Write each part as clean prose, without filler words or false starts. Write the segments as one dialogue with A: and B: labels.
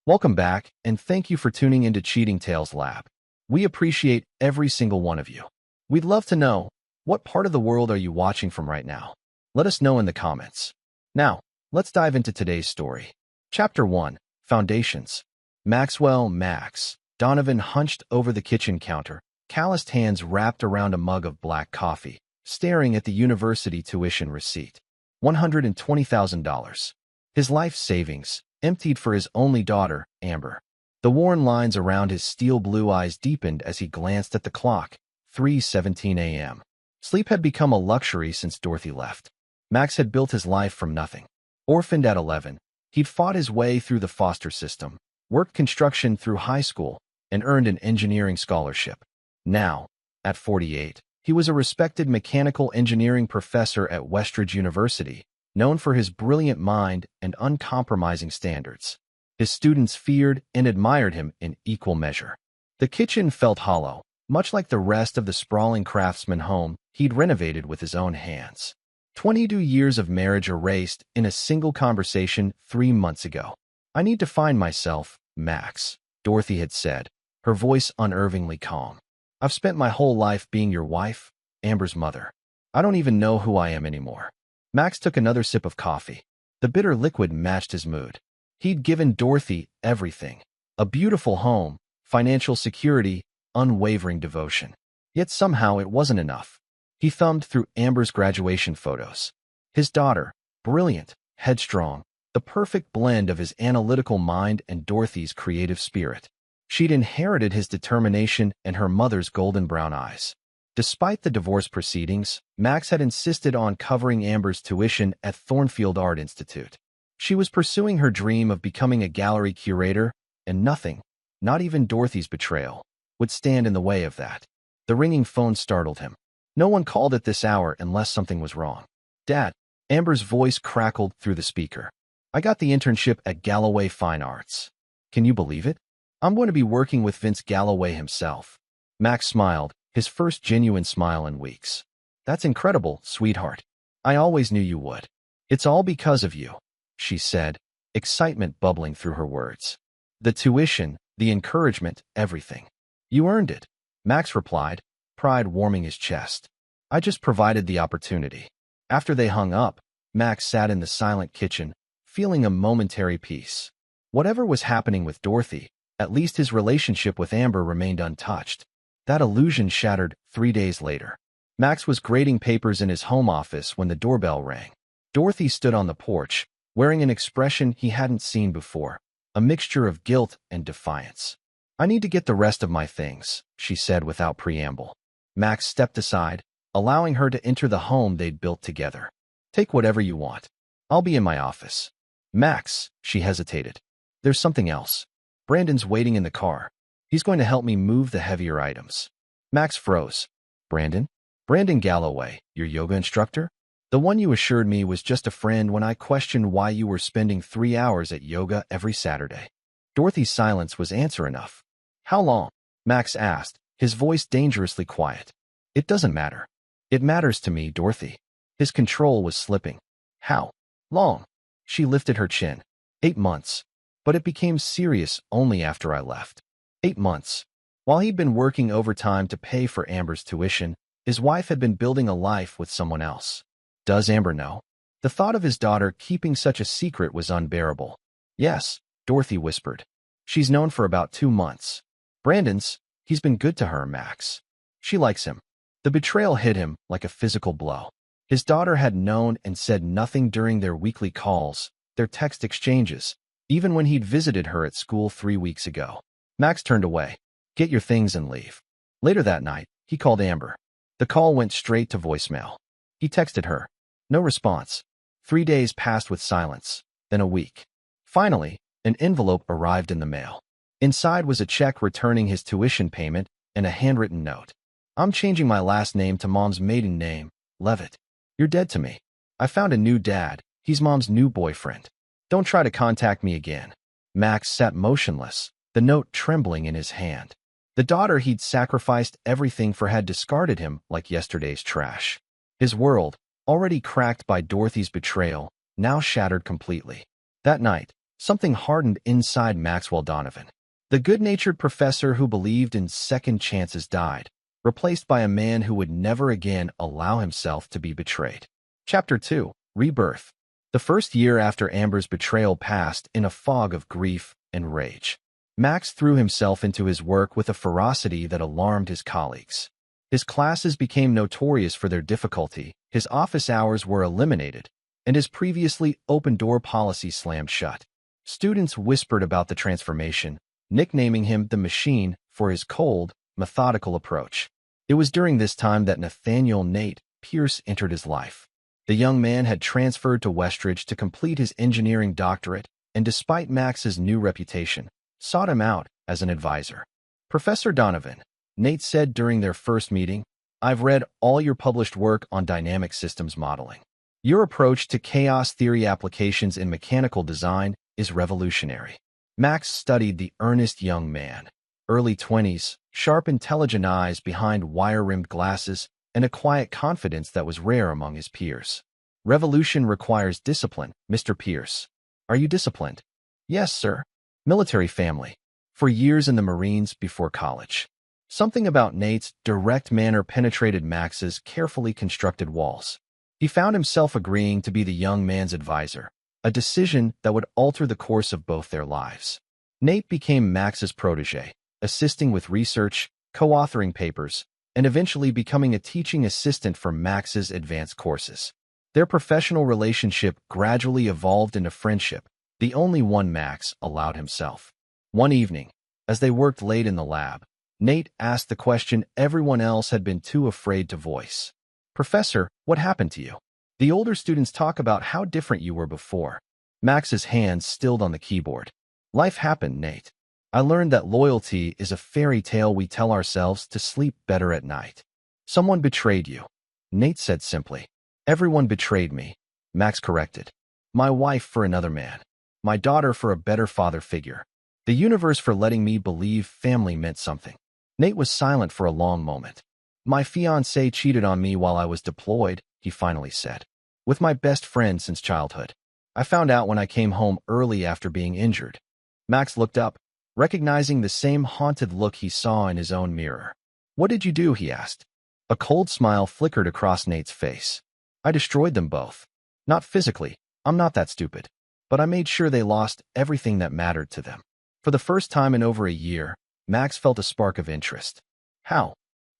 A: Welcome back, and thank you for tuning into Cheating Tales Lab. We appreciate every single one of you. We'd love to know, what part of the world are you watching from right now? Let us know in the comments. Now, let's dive into today's story. Chapter 1, Foundations. Max. Donovan hunched over the kitchen counter, calloused hands wrapped around a mug of black coffee, staring at the university tuition receipt. $120,000. His life savings, emptied for his only daughter, Amber. The worn lines around his steel blue eyes deepened as he glanced at the clock, 3:17 a.m. Sleep had become a luxury since Dorothy left. Max had built his life from nothing. Orphaned at 11, he'd fought his way through the foster system, worked construction through high school, and earned an engineering scholarship. Now, at 48, he was a respected mechanical engineering professor at Westridge University, known for his brilliant mind and uncompromising standards. His students feared and admired him in equal measure. The kitchen felt hollow, much like the rest of the sprawling craftsman home he'd renovated with his own hands. 22 years of marriage erased in a single conversation 3 months ago. "I need to find myself, Max," Dorothy had said, her voice unnervingly calm. "I've spent my whole life being your wife, Amber's mother. I don't even know who I am anymore." Max took another sip of coffee. The bitter liquid matched his mood. He'd given Dorothy everything: a beautiful home, financial security, unwavering devotion. Yet somehow it wasn't enough. He thumbed through Amber's graduation photos. His daughter, brilliant, headstrong, the perfect blend of his analytical mind and Dorothy's creative spirit. She'd inherited his determination and her mother's golden brown eyes. Despite the divorce proceedings, Max had insisted on covering Amber's tuition at Thornfield Art Institute. She was pursuing her dream of becoming a gallery curator, and nothing, not even Dorothy's betrayal, would stand in the way of that. The ringing phone startled him. No one called at this hour unless something was wrong. "Dad," Amber's voice crackled through the speaker. "I got the internship at Galloway Fine Arts. Can you believe it? I'm going to be working with Vince Galloway himself." Max smiled, his first genuine smile in weeks. "That's incredible, sweetheart. I always knew you would. It's all because of you," she said, excitement bubbling through her words. "The tuition, the encouragement, everything. You earned it," Max replied, pride warming his chest. "I just provided the opportunity." After they hung up, Max sat in the silent kitchen, feeling a momentary peace. Whatever was happening with Dorothy, at least his relationship with Amber remained untouched. That illusion shattered 3 days later. Max was grading papers in his home office when the doorbell rang. Dorothy stood on the porch, wearing an expression he hadn't seen before, a mixture of guilt and defiance. "I need to get the rest of my things," she said without preamble. Max stepped aside, allowing her to enter the home they'd built together. "Take whatever you want. I'll be in my office." "Max," she hesitated. "There's something else. Brandon's waiting in the car. He's going to help me move the heavier items." Max froze. "Brandon? Brandon Galloway, your yoga instructor? The one you assured me was just a friend when I questioned why you were spending 3 hours at yoga every Saturday." Dorothy's silence was answer enough. "How long?" Max asked, his voice dangerously quiet. "It doesn't matter. It matters to me, Dorothy." His control was slipping. "How long?" She lifted her chin. 8 months. But it became serious only after I left. 8 months. While he'd been working overtime to pay for Amber's tuition, his wife had been building a life with someone else. Does Amber know? The thought of his daughter keeping such a secret was unbearable. "Yes," Dorothy whispered. "She's known for about 2 months. He's been good to her, Max. She likes him." The betrayal hit him like a physical blow. His daughter had known and said nothing during their weekly calls, their text exchanges, even when he'd visited her at school 3 weeks ago. Max turned away. "Get your things and leave." Later that night, he called Amber. The call went straight to voicemail. He texted her. No response. 3 days passed with silence, then a week. Finally, an envelope arrived in the mail. Inside was a check returning his tuition payment and a handwritten note. "I'm changing my last name to Mom's maiden name, Levitt. You're dead to me. I found a new dad. He's Mom's new boyfriend. Don't try to contact me again." Max sat motionless, the note trembling in his hand. The daughter he'd sacrificed everything for had discarded him like yesterday's trash. His world, already cracked by Dorothy's betrayal, now shattered completely. That night, Something hardened inside Maxwell Donovan. The good-natured professor who believed in second chances died, replaced by a man who would never again allow himself to be betrayed. Chapter 2. Rebirth. The first year after Amber's betrayal passed in a fog of grief and rage. Max threw himself into his work with a ferocity that alarmed his colleagues. His classes became notorious for their difficulty, his office hours were eliminated, and his previously open-door policy slammed shut. Students whispered about the transformation, nicknaming him the Machine for his cold, methodical approach. It was during this time that Nathaniel Nate Pierce entered his life. The young man had transferred to Westridge to complete his engineering doctorate, and despite Max's new reputation, sought him out as an advisor. "Professor Donovan," Nate said during their first meeting, "I've read all your published work on dynamic systems modeling. Your approach to chaos theory applications in mechanical design is revolutionary." Max studied the earnest young man, early 20s, sharp, intelligent eyes behind wire-rimmed glasses, and a quiet confidence that was rare among his peers. "Revolution requires discipline, Mr. Pierce. Are you disciplined?" "Yes, sir. Military family. For years in the Marines before college." Something about Nate's direct manner penetrated Max's carefully constructed walls. He found himself agreeing to be the young man's advisor, a decision that would alter the course of both their lives. Nate became Max's protege, assisting with research, co-authoring papers, and eventually becoming a teaching assistant for Max's advanced courses. Their professional relationship gradually evolved into friendship, the only one Max allowed himself. One evening, as they worked late in the lab, Nate asked the question everyone else had been too afraid to voice. "Professor, what happened to you? The older students talk about how different you were before." Max's hands stilled on the keyboard. "Life happened, Nate. I learned that loyalty is a fairy tale we tell ourselves to sleep better at night. Someone betrayed you." Nate said simply. "Everyone betrayed me," Max corrected. "My wife for another man. My daughter for a better father figure. The universe for letting me believe family meant something." Nate was silent for a long moment. "My fiancée cheated on me while I was deployed," he finally said. "With my best friend since childhood. I found out when I came home early after being injured." Max looked up, recognizing the same haunted look he saw in his own mirror. "What did you do?" he asked. A cold smile flickered across Nate's face. "I destroyed them both. Not physically, I'm not that stupid. But I made sure they lost everything that mattered to them." For the first time in over a year, Max felt a spark of interest. "How?"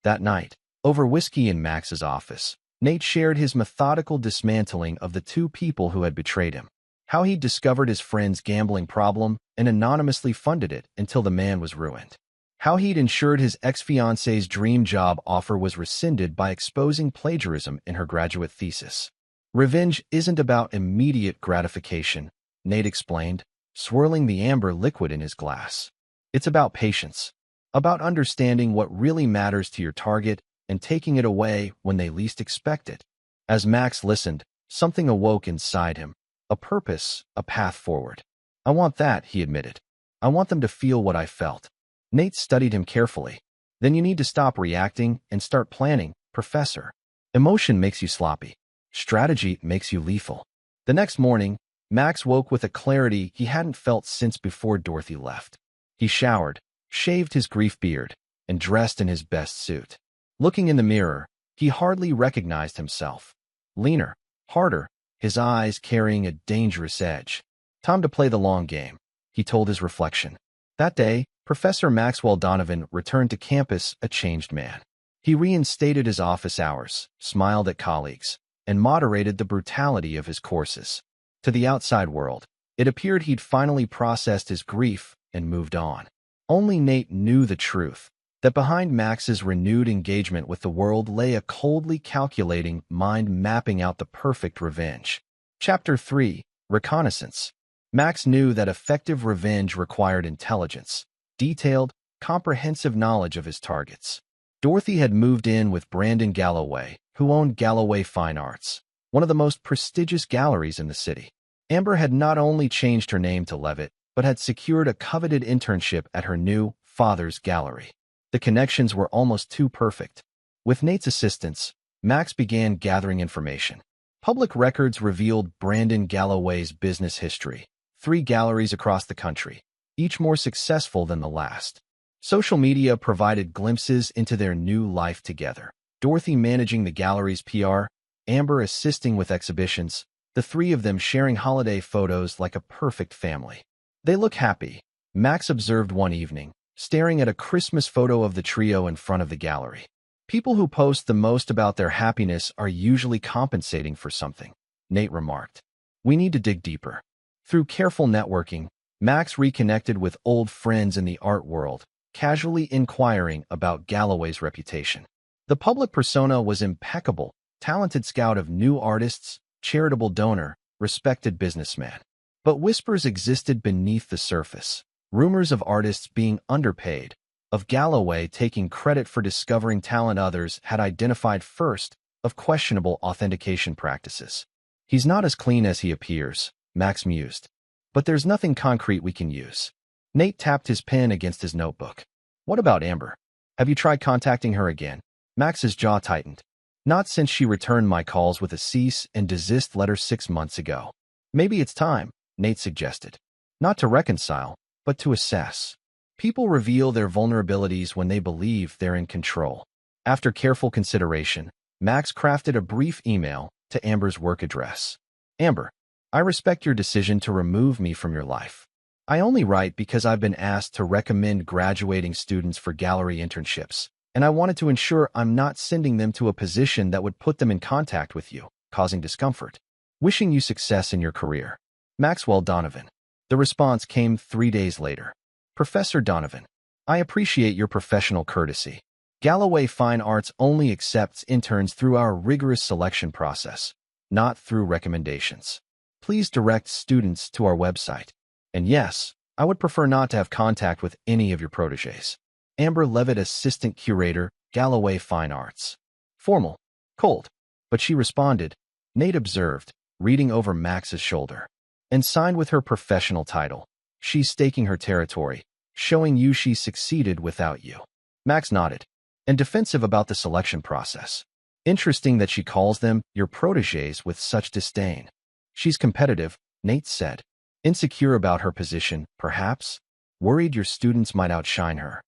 A: That night, over whiskey in Max's office, Nate shared his methodical dismantling of the two people who had betrayed him. How he'd discovered his friend's gambling problem and anonymously funded it until the man was ruined. How he'd ensured his ex-fiancée's dream job offer was rescinded by exposing plagiarism in her graduate thesis. "Revenge isn't about immediate gratification," Nate explained, swirling the amber liquid in his glass. "It's about patience, about understanding what really matters to your target and taking it away when they least expect it." As Max listened, something awoke inside him, a purpose, a path forward. "I want that," he admitted. "I want them to feel what I felt." Nate studied him carefully. "Then you need to stop reacting and start planning, Professor. Emotion makes you sloppy. Strategy makes you lethal." The next morning, Max woke with a clarity he hadn't felt since before Dorothy left. He showered, shaved his grief beard, and dressed in his best suit. Looking in the mirror, he hardly recognized himself. Leaner, harder, his eyes carrying a dangerous edge. "Time to play the long game," he told his reflection. That day, Professor Maxwell Donovan returned to campus a changed man. He reinstated his office hours, smiled at colleagues, and moderated the brutality of his courses. To the outside world, it appeared he'd finally processed his grief and moved on. Only Nate knew the truth, that behind Max's renewed engagement with the world lay a coldly calculating mind mapping out the perfect revenge. Chapter 3. Reconnaissance. Max knew that effective revenge required intelligence, detailed, comprehensive knowledge of his targets. Dorothy had moved in with Brandon Galloway, who owned Galloway Fine Arts, one of the most prestigious galleries in the city. Amber had not only changed her name to Levitt, but had secured a coveted internship at her new father's gallery. The connections were almost too perfect. With Nate's assistance, Max began gathering information. Public records revealed Brandon Galloway's business history, 3 galleries across the country, each more successful than the last. Social media provided glimpses into their new life together. Dorothy managing the gallery's PR, Amber assisting with exhibitions, the three of them sharing holiday photos like a perfect family. They look happy, Max observed one evening, staring at a Christmas photo of the trio in front of the gallery. People who post the most about their happiness are usually compensating for something, Nate remarked. We need to dig deeper. Through careful networking, Max reconnected with old friends in the art world, casually inquiring about Galloway's reputation. The public persona was impeccable, talented scout of new artists, charitable donor, respected businessman. But whispers existed beneath the surface. Rumors of artists being underpaid, of Galloway taking credit for discovering talent others had identified first, of questionable authentication practices. He's not as clean as he appears, Max mused. But there's nothing concrete we can use. Nate tapped his pen against his notebook. What about Amber? Have you tried contacting her again? Max's jaw tightened. Not since she returned my calls with a cease and desist letter 6 months ago. Maybe it's time, Nate suggested. Not to reconcile, but to assess. People reveal their vulnerabilities when they believe they're in control. After careful consideration, Max crafted a brief email to Amber's work address. Amber, I respect your decision to remove me from your life. I only write because I've been asked to recommend graduating students for gallery internships, and I wanted to ensure I'm not sending them to a position that would put them in contact with you, causing discomfort. Wishing you success in your career. Maxwell Donovan. The response came 3 days later. Professor Donovan, I appreciate your professional courtesy. Galloway Fine Arts only accepts interns through our rigorous selection process, not through recommendations. Please direct students to our website. And yes, I would prefer not to have contact with any of your protégés. Amber Levitt, Assistant Curator, Galloway Fine Arts. Formal. Cold. But she responded, Nate observed, reading over Max's shoulder. And signed with her professional title. She's staking her territory, showing you she succeeded without you. Max nodded, and defensive about the selection process. Interesting that she calls them your protégés with such disdain. She's competitive, Nate said. Insecure about her position, perhaps? Worried your students might outshine her.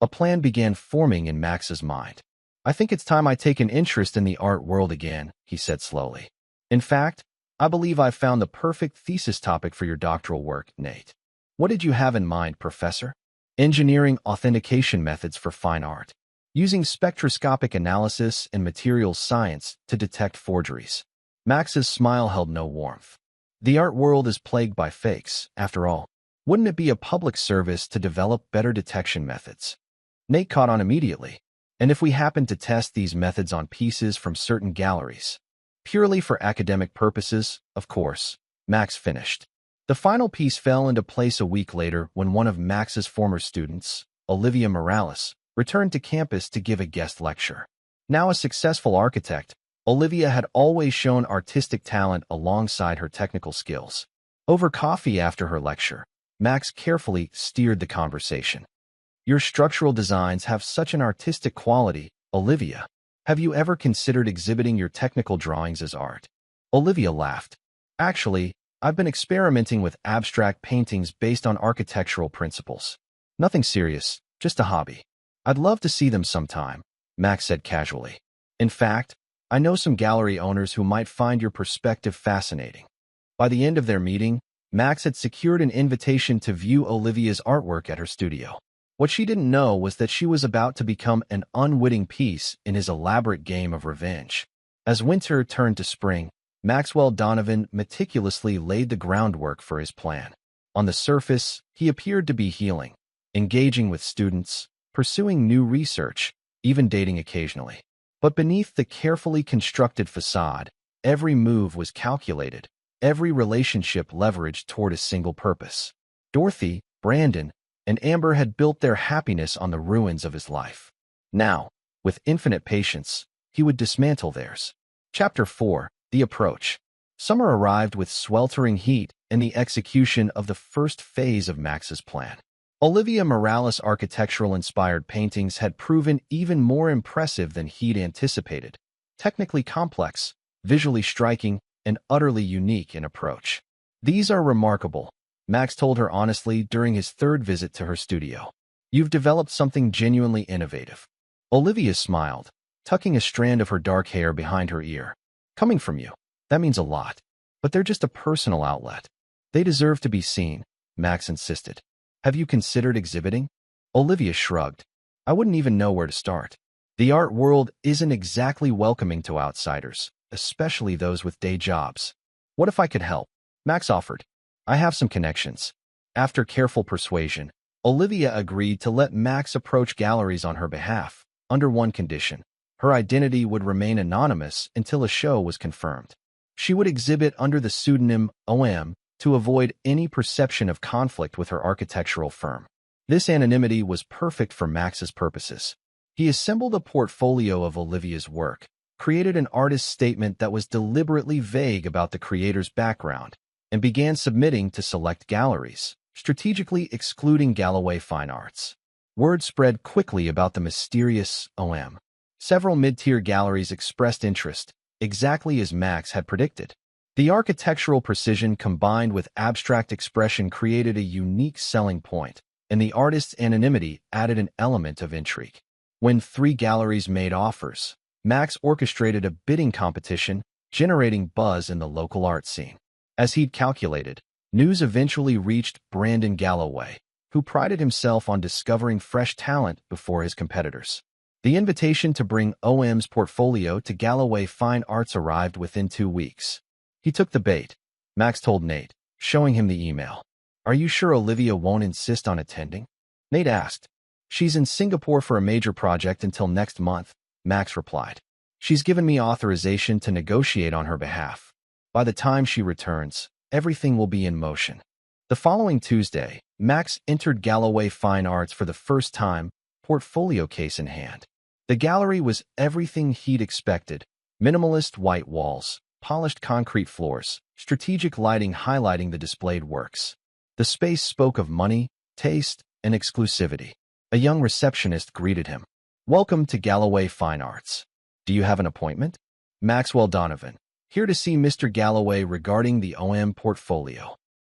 A: A plan began forming in Max's mind. I think it's time I take an interest in the art world again, he said slowly. In fact, I believe I've found the perfect thesis topic for your doctoral work, Nate. What did you have in mind, Professor? Engineering authentication methods for fine art, using spectroscopic analysis and materials science to detect forgeries. Max's smile held no warmth. The art world is plagued by fakes, after all. Wouldn't it be a public service to develop better detection methods? Nate caught on immediately. And if we happen to test these methods on pieces from certain galleries? Purely for academic purposes, of course, Max finished. The final piece fell into place a week later when one of Max's former students, Olivia Morales, returned to campus to give a guest lecture. Now a successful architect, Olivia had always shown artistic talent alongside her technical skills. Over coffee after her lecture, Max carefully steered the conversation. Your structural designs have such an artistic quality, Olivia. Have you ever considered exhibiting your technical drawings as art? Olivia laughed. Actually, I've been experimenting with abstract paintings based on architectural principles. Nothing serious, just a hobby. I'd love to see them sometime, Max said casually. In fact, I know some gallery owners who might find your perspective fascinating. By the end of their meeting, Max had secured an invitation to view Olivia's artwork at her studio. What she didn't know was that she was about to become an unwitting piece in his elaborate game of revenge. As winter turned to spring, Maxwell Donovan meticulously laid the groundwork for his plan. On the surface, he appeared to be healing, engaging with students, pursuing new research, even dating occasionally. But beneath the carefully constructed facade, every move was calculated, every relationship leveraged toward a single purpose. Dorothy, Brandon, and Amber had built their happiness on the ruins of his life. Now, with infinite patience, he would dismantle theirs. Chapter 4. The Approach. Summer arrived with sweltering heat and the execution of the first phase of Max's plan. Olivia Morales' architectural-inspired paintings had proven even more impressive than he'd anticipated. Technically complex, visually striking, and utterly unique in approach. These are remarkable, Max told her honestly during his third visit to her studio. You've developed something genuinely innovative. Olivia smiled, tucking a strand of her dark hair behind her ear. Coming from you, that means a lot. But they're just a personal outlet. They deserve to be seen, Max insisted. Have you considered exhibiting? Olivia shrugged. I wouldn't even know where to start. The art world isn't exactly welcoming to outsiders, especially those with day jobs. What if I could help? Max offered. I have some connections. After careful persuasion, Olivia agreed to let Max approach galleries on her behalf, under one condition. Her identity would remain anonymous until a show was confirmed. She would exhibit under the pseudonym OM to avoid any perception of conflict with her architectural firm. This anonymity was perfect for Max's purposes. He assembled a portfolio of Olivia's work, created an artist's statement that was deliberately vague about the creator's background, and began submitting to select galleries, strategically excluding Galloway Fine Arts. Word spread quickly about the mysterious OM. Several mid-tier galleries expressed interest, exactly as Max had predicted. The architectural precision combined with abstract expression created a unique selling point, and the artist's anonymity added an element of intrigue. When 3 galleries made offers, Max orchestrated a bidding competition, generating buzz in the local art scene. As he'd calculated, news eventually reached Brandon Galloway, who prided himself on discovering fresh talent before his competitors. The invitation to bring OM's portfolio to Galloway Fine Arts arrived within 2 weeks. He took the bait, Max told Nate, showing him the email. Are you sure Olivia won't insist on attending? Nate asked. She's in Singapore for a major project until next month, Max replied. She's given me authorization to negotiate on her behalf. By the time she returns, everything will be in motion. The following Tuesday, Max entered Galloway Fine Arts for the first time, portfolio case in hand. The gallery was everything he'd expected: minimalist white walls, polished concrete floors, strategic lighting highlighting the displayed works. The space spoke of money, taste, and exclusivity. A young receptionist greeted him. Welcome to Galloway Fine Arts. Do you have an appointment? Maxwell Donovan, here to see Mr. Galloway regarding the OM portfolio.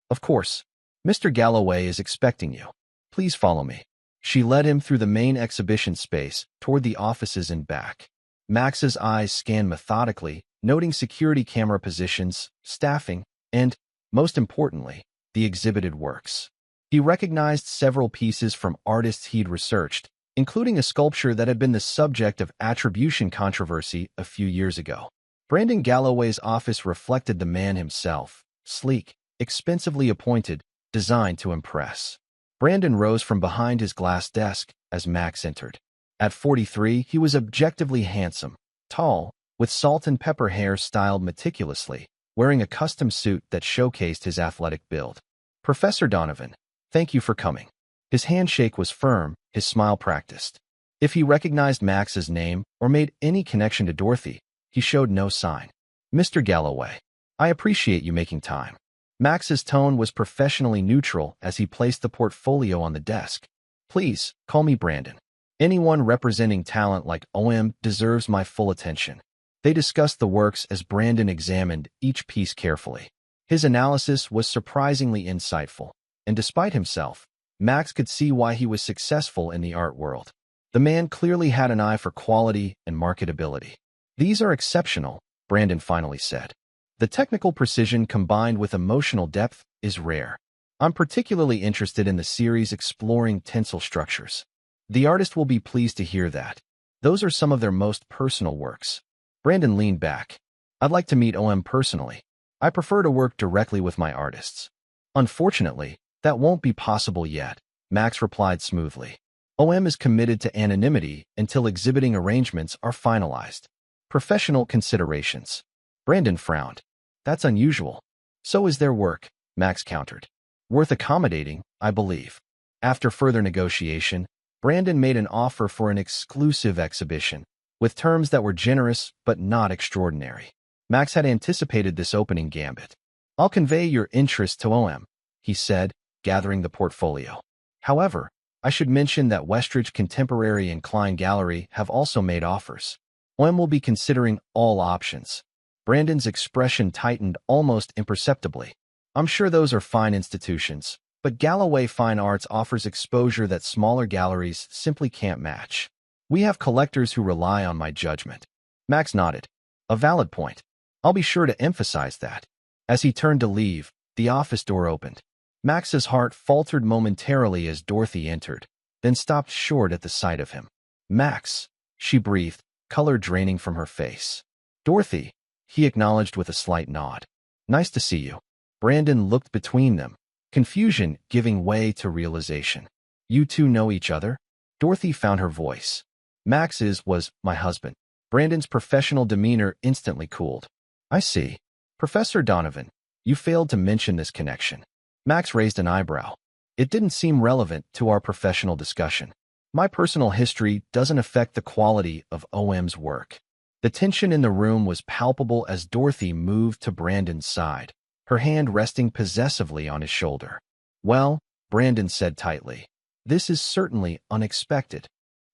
A: Of course. Mr. Galloway is expecting you. Please follow me. She led him through the main exhibition space, toward the offices and back. Max's eyes scanned methodically, noting security camera positions, staffing, and, most importantly, the exhibited works. He recognized several pieces from artists he'd researched, including a sculpture that had been the subject of attribution controversy a few years ago. Brandon Galloway's office reflected the man himself, sleek, expensively appointed, designed to impress. Brandon rose from behind his glass desk as Max entered. At 43, he was objectively handsome, tall, with salt and pepper hair styled meticulously, wearing a custom suit that showcased his athletic build. Professor Donovan, thank you for coming. His handshake was firm, his smile practiced. If he recognized Max's name or made any connection to Dorothy, he showed no sign. Mr. Galloway, I appreciate you making time. Max's tone was professionally neutral as he placed the portfolio on the desk. Please, call me Brandon. Anyone representing talent like OM deserves my full attention. They discussed the works as Brandon examined each piece carefully. His analysis was surprisingly insightful, and despite himself, Max could see why he was successful in the art world. The man clearly had an eye for quality and marketability. These are exceptional, Brandon finally said. The technical precision combined with emotional depth is rare. I'm particularly interested in the series exploring tensile structures. The artist will be pleased to hear that. Those are some of their most personal works. Brandon leaned back. I'd like to meet OM personally. I prefer to work directly with my artists. Unfortunately, that won't be possible yet, Max replied smoothly. OM is committed to anonymity until exhibiting arrangements are finalized. Professional considerations. Brandon frowned. That's unusual. So is their work, Max countered. Worth accommodating, I believe. After further negotiation, Brandon made an offer for an exclusive exhibition, with terms that were generous but not extraordinary. Max had anticipated this opening gambit. I'll convey your interest to OM, he said, gathering the portfolio. However, I should mention that Westridge Contemporary and Klein Gallery have also made offers. OM will be considering all options. Brandon's expression tightened almost imperceptibly. I'm sure those are fine institutions, but Galloway Fine Arts offers exposure that smaller galleries simply can't match. We have collectors who rely on my judgment. Max nodded. A valid point. I'll be sure to emphasize that. As he turned to leave, the office door opened. Max's heart faltered momentarily as Dorothy entered, then stopped short at the sight of him. Max, she breathed, color draining from her face. Dorothy, he acknowledged with a slight nod. Nice to see you. Brandon looked between them, confusion giving way to realization. You two know each other? Dorothy found her voice. Max was my husband. Brandon's professional demeanor instantly cooled. I see. Professor Donovan, you failed to mention this connection. Max raised an eyebrow. It didn't seem relevant to our professional discussion. My personal history doesn't affect the quality of OM's work. The tension in the room was palpable as Dorothy moved to Brandon's side, her hand resting possessively on his shoulder. Well, Brandon said tightly, this is certainly unexpected.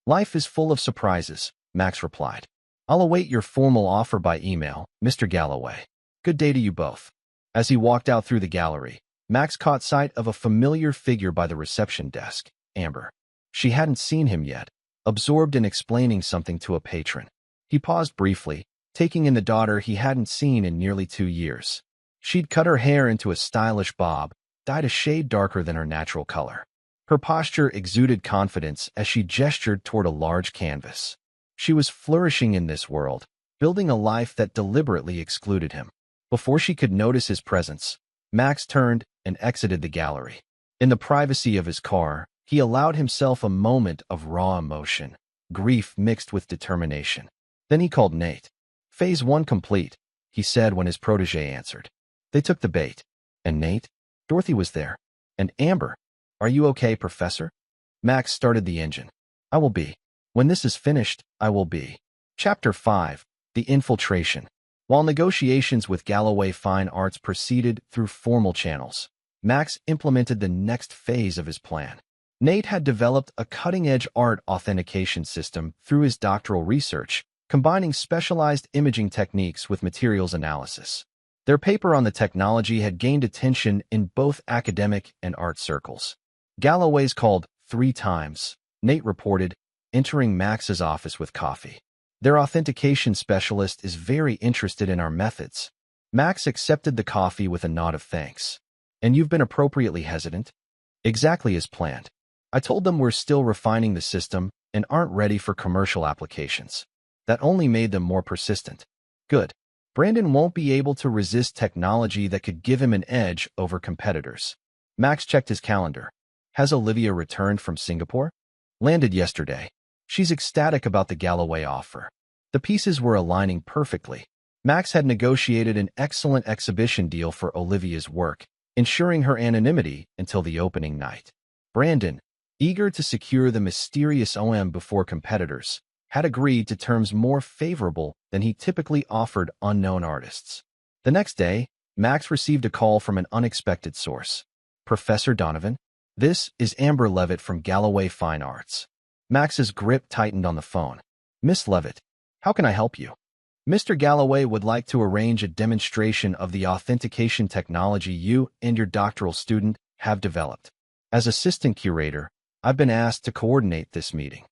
A: Life is full of surprises, Max replied. I'll await your formal offer by email, Mr. Galloway. Good day to you both. As he walked out through the gallery, Max caught sight of a familiar figure by the reception desk, Amber. She hadn't seen him yet, absorbed in explaining something to a patron. He paused briefly, taking in the daughter he hadn't seen in nearly 2 years. She'd cut her hair into a stylish bob, dyed a shade darker than her natural color. Her posture exuded confidence as she gestured toward a large canvas. She was flourishing in this world, building a life that deliberately excluded him. Before she could notice his presence, Max turned and exited the gallery. In the privacy of his car, he allowed himself a moment of raw emotion, grief mixed with determination. Then he called Nate. Phase 1 complete, he said when his protege answered. They took the bait. And Nate? Dorothy was there. And Amber. Are you okay, Professor? Max started the engine. I will be. When this is finished, I will be. Chapter 5. The Infiltration. While negotiations with Galloway Fine Arts proceeded through formal channels, Max implemented the next phase of his plan. Nate had developed a cutting-edge art authentication system through his doctoral research, combining specialized imaging techniques with materials analysis. Their paper on the technology had gained attention in both academic and art circles. Galloway's called 3 times, Nate reported, entering Max's office with coffee. Their authentication specialist is very interested in our methods. Max accepted the coffee with a nod of thanks. And you've been appropriately hesitant? Exactly as planned. I told them we're still refining the system and aren't ready for commercial applications. That only made them more persistent. Good. Brandon won't be able to resist technology that could give him an edge over competitors. Max checked his calendar. Has Olivia returned from Singapore? Landed yesterday. She's ecstatic about the Galloway offer. The pieces were aligning perfectly. Max had negotiated an excellent exhibition deal for Olivia's work, ensuring her anonymity until the opening night. Brandon, eager to secure the mysterious OM before competitors, had agreed to terms more favorable than he typically offered unknown artists. The next day, Max received a call from an unexpected source. Professor Donovan, this is Amber Levitt from Galloway Fine Arts. Max's grip tightened on the phone. Miss Levitt, how can I help you? Mr. Galloway would like to arrange a demonstration of the authentication technology you and your doctoral student have developed. As assistant curator, I've been asked to coordinate this meeting.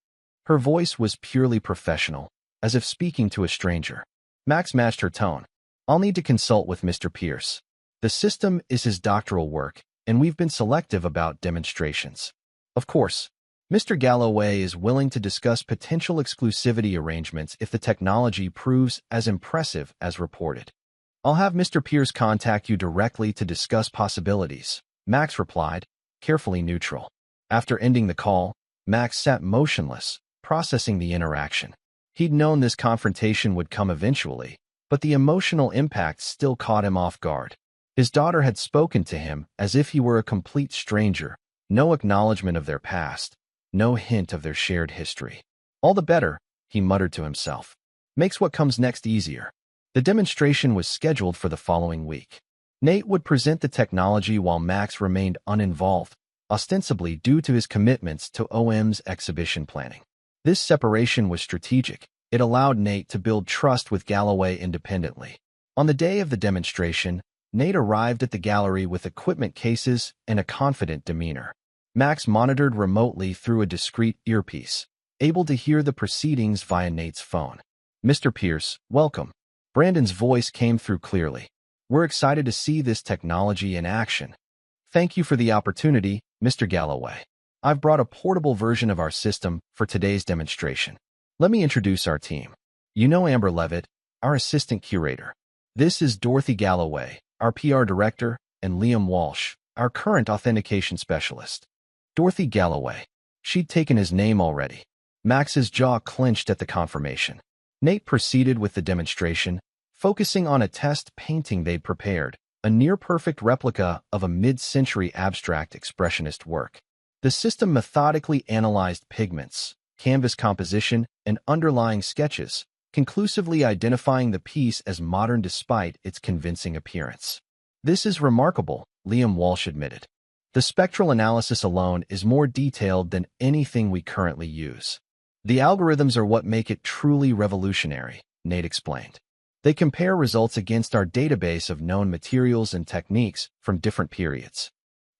A: Her voice was purely professional, as if speaking to a stranger. Max matched her tone. I'll need to consult with Mr. Pierce. The system is his doctoral work, and we've been selective about demonstrations. Of course, Mr. Galloway is willing to discuss potential exclusivity arrangements if the technology proves as impressive as reported. I'll have Mr. Pierce contact you directly to discuss possibilities, Max replied, carefully neutral. After ending the call, Max sat motionless, processing the interaction. He'd known this confrontation would come eventually, but the emotional impact still caught him off guard. His daughter had spoken to him as if he were a complete stranger, no acknowledgement of their past, no hint of their shared history. All the better, he muttered to himself. Makes what comes next easier. The demonstration was scheduled for the following week. Nate would present the technology while Max remained uninvolved, ostensibly due to his commitments to OM's exhibition planning. This separation was strategic. It allowed Nate to build trust with Galloway independently. On the day of the demonstration, Nate arrived at the gallery with equipment cases and a confident demeanor. Max monitored remotely through a discreet earpiece, able to hear the proceedings via Nate's phone. "Mr. Pierce, welcome." Brandon's voice came through clearly. "We're excited to see this technology in action." "Thank you for the opportunity, Mr. Galloway. I've brought a portable version of our system for today's demonstration. Let me introduce our team. You know Amber Levitt, our assistant curator. This is Dorothy Galloway, our PR director, and Liam Walsh, our current authentication specialist." Dorothy Galloway. She'd taken his name already. Max's jaw clenched at the confirmation. Nate proceeded with the demonstration, focusing on a test painting they'd prepared, a near-perfect replica of a mid-century abstract expressionist work. The system methodically analyzed pigments, canvas composition, and underlying sketches, conclusively identifying the piece as modern despite its convincing appearance. "This is remarkable," Liam Walsh admitted. "The spectral analysis alone is more detailed than anything we currently use. The algorithms are what make it truly revolutionary," Nate explained. "They compare results against our database of known materials and techniques from different periods."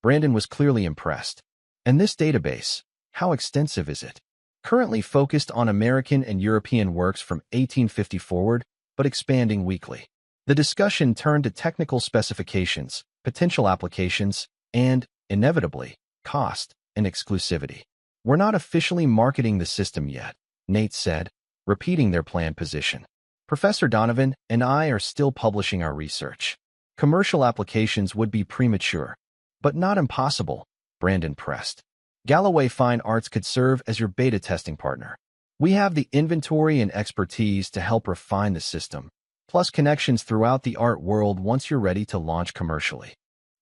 A: Brandon was clearly impressed. "And this database, how extensive is it?" "Currently focused on American and European works from 1850 forward, but expanding weekly." The discussion turned to technical specifications, potential applications, and, inevitably, cost and exclusivity. "We're not officially marketing the system yet," Nate said, repeating their planned position. "Professor Donovan and I are still publishing our research. Commercial applications would be premature, but not impossible," Brandon pressed. "Galloway Fine Arts could serve as your beta testing partner. We have the inventory and expertise to help refine the system, plus connections throughout the art world once you're ready to launch commercially."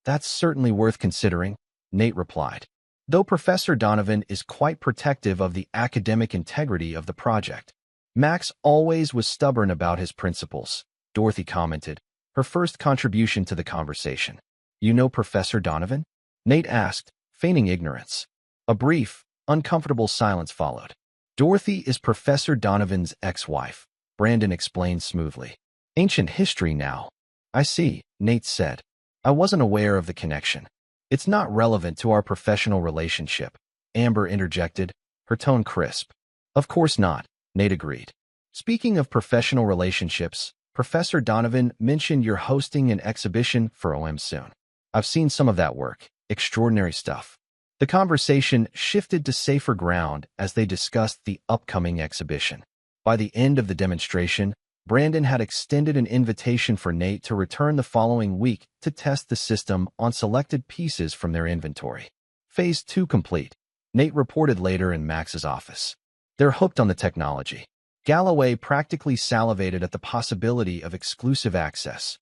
A: "That's certainly worth considering," Nate replied, though Professor Donovan is quite protective of the academic integrity of the project. "Max always was stubborn about his principles," Dorothy commented, her first contribution to the conversation. "You know Professor Donovan?" Nate asked, feigning ignorance. A brief, uncomfortable silence followed. "Dorothy is Professor Donovan's ex-wife," Brandon explained smoothly. "Ancient history now." "I see," Nate said. "I wasn't aware of the connection." "It's not relevant to our professional relationship," Amber interjected, her tone crisp. "Of course not," Nate agreed. "Speaking of professional relationships, Professor Donovan mentioned you're hosting an exhibition for OM soon. I've seen some of that work. Extraordinary stuff." The conversation shifted to safer ground as they discussed the upcoming exhibition. By the end of the demonstration, Brandon had extended an invitation for Nate to return the following week to test the system on selected pieces from their inventory. Phase 2 complete, Nate reported later in Max's office. "They're hooked on the technology." Galloway practically salivated at the possibility of exclusive access.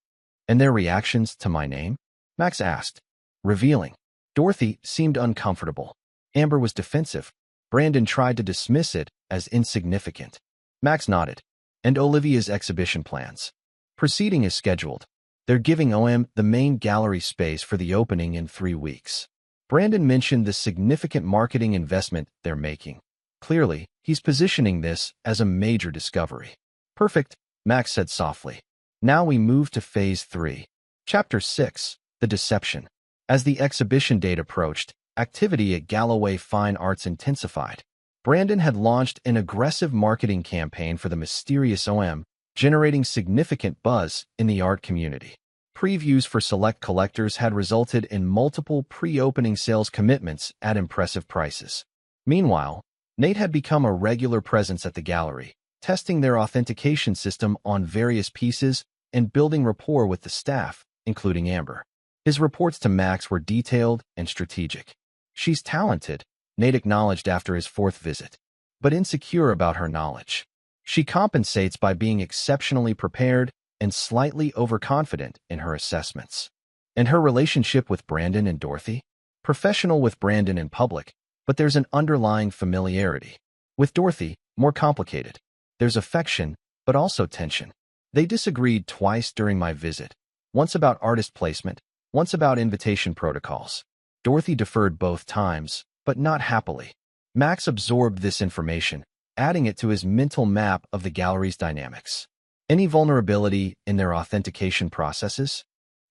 A: "And their reactions to my name?" Max asked. "Revealing." Dorothy seemed uncomfortable. Amber was defensive. Brandon tried to dismiss it as insignificant. Max nodded. "And Olivia's exhibition plans?" "Proceeding is scheduled. They're giving OM the main gallery space for the opening in 3 weeks." Brandon mentioned the significant marketing investment they're making. Clearly, he's positioning this as a major discovery. "Perfect," Max said softly. Now we move to Phase 3. Chapter 6, The Deception. As the exhibition date approached, activity at Galloway Fine Arts intensified. Brandon had launched an aggressive marketing campaign for the mysterious OM, generating significant buzz in the art community. Previews for select collectors had resulted in multiple pre-opening sales commitments at impressive prices. Meanwhile, Nate had become a regular presence at the gallery, testing their authentication system on various pieces and building rapport with the staff, including Amber. His reports to Max were detailed and strategic. "She's talented," Nate acknowledged after his 4th visit, but insecure about her knowledge. "She compensates by being exceptionally prepared and slightly overconfident in her assessments." "And her relationship with Brandon and Dorothy?" "Professional with Brandon in public, but there's an underlying familiarity. With Dorothy, more complicated. There's affection, but also tension. They disagreed twice during my visit, once about artist placement, once about invitation protocols. Dorothy deferred both times, but not happily." Max absorbed this information, adding it to his mental map of the gallery's dynamics. "Any vulnerability in their authentication processes?"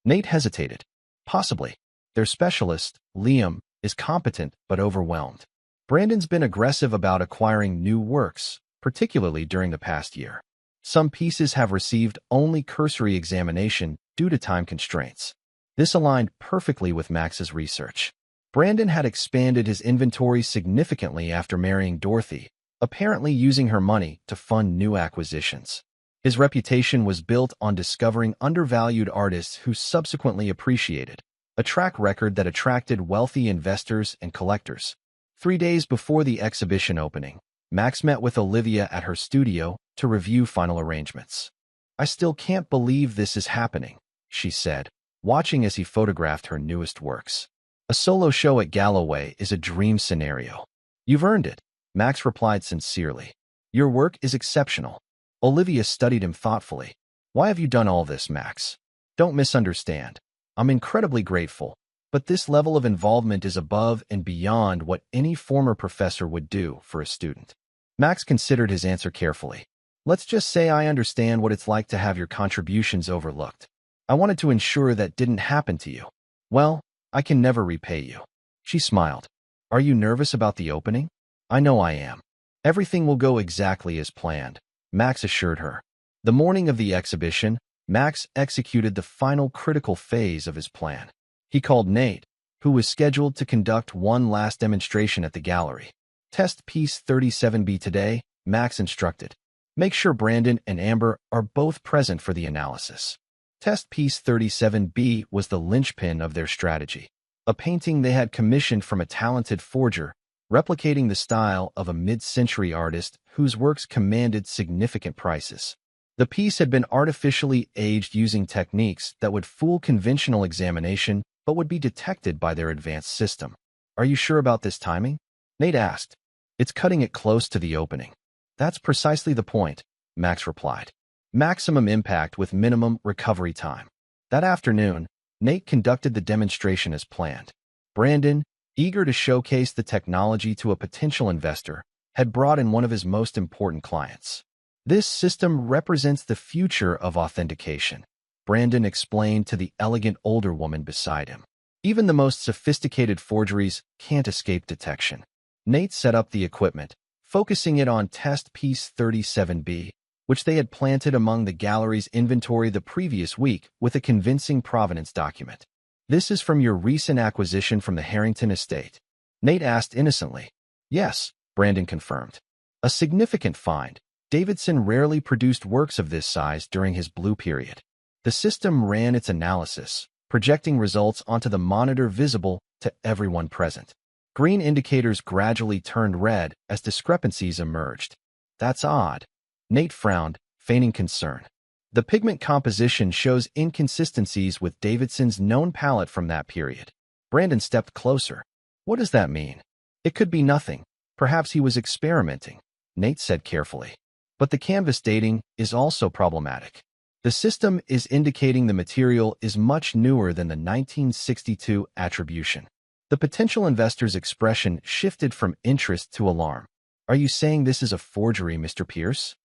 A: Nate hesitated. Possibly. Their specialist, Liam, is competent but overwhelmed. Brandon's been aggressive about acquiring new works, particularly during the past year. Some pieces have received only cursory examination due to time constraints. This aligned perfectly with Max's research. Brandon had expanded his inventory significantly after marrying Dorothy, apparently using her money to fund new acquisitions. His reputation was built on discovering undervalued artists who subsequently appreciated, a track record that attracted wealthy investors and collectors. 3 days before the exhibition opening, Max met with Olivia at her studio to review final arrangements. "I still can't believe this is happening," she said, watching as he photographed her newest works. "A solo show at Galloway is a dream scenario." "You've earned it," Max replied sincerely. "Your work is exceptional." Olivia studied him thoughtfully. "Why have you done all this, Max? Don't misunderstand. I'm incredibly grateful, but this level of involvement is above and beyond what any former professor would do for a student." Max considered his answer carefully. "Let's just say I understand what it's like to have your contributions overlooked. I wanted to ensure that didn't happen to you. Well, I can never repay you." She smiled. "Are you nervous about the opening?" "I know I am." "Everything will go exactly as planned," Max assured her. The morning of the exhibition, Max executed the final critical phase of his plan. He called Nate, who was scheduled to conduct one last demonstration at the gallery. "Test piece 37B today," Max instructed. "Make sure Brandon and Amber are both present for the analysis." Test piece 37B was the linchpin of their strategy, a painting they had commissioned from a talented forger, replicating the style of a mid-century artist whose works commanded significant prices. The piece had been artificially aged using techniques that would fool conventional examination but would be detected by their advanced system. "Are you sure about this timing?" Nate asked. "It's cutting it close to the opening." "That's precisely the point," Max replied. "Maximum impact with minimum recovery time." That afternoon, Nate conducted the demonstration as planned. Brandon, eager to showcase the technology to a potential investor, had brought in one of his most important clients. "This system represents the future of authentication," Brandon explained to the elegant older woman beside him. "Even the most sophisticated forgeries can't escape detection." Nate set up the equipment, focusing it on test piece 37B, which they had planted among the gallery's inventory the previous week with a convincing provenance document. "This is from your recent acquisition from the Harrington estate?" Nate asked innocently. "Yes," Brandon confirmed. "A significant find. Davidson rarely produced works of this size during his blue period." The system ran its analysis, projecting results onto the monitor visible to everyone present. Green indicators gradually turned red as discrepancies emerged. "That's odd." Nate frowned, feigning concern. "The pigment composition shows inconsistencies with Davidson's known palette from that period." Brandon stepped closer. "What does that mean?" "It could be nothing. Perhaps he was experimenting," Nate said carefully. "But the canvas dating is also problematic. The system is indicating the material is much newer than the 1962 attribution." The potential investor's expression shifted from interest to alarm. "Are you saying this is a forgery, Mr. Pierce?"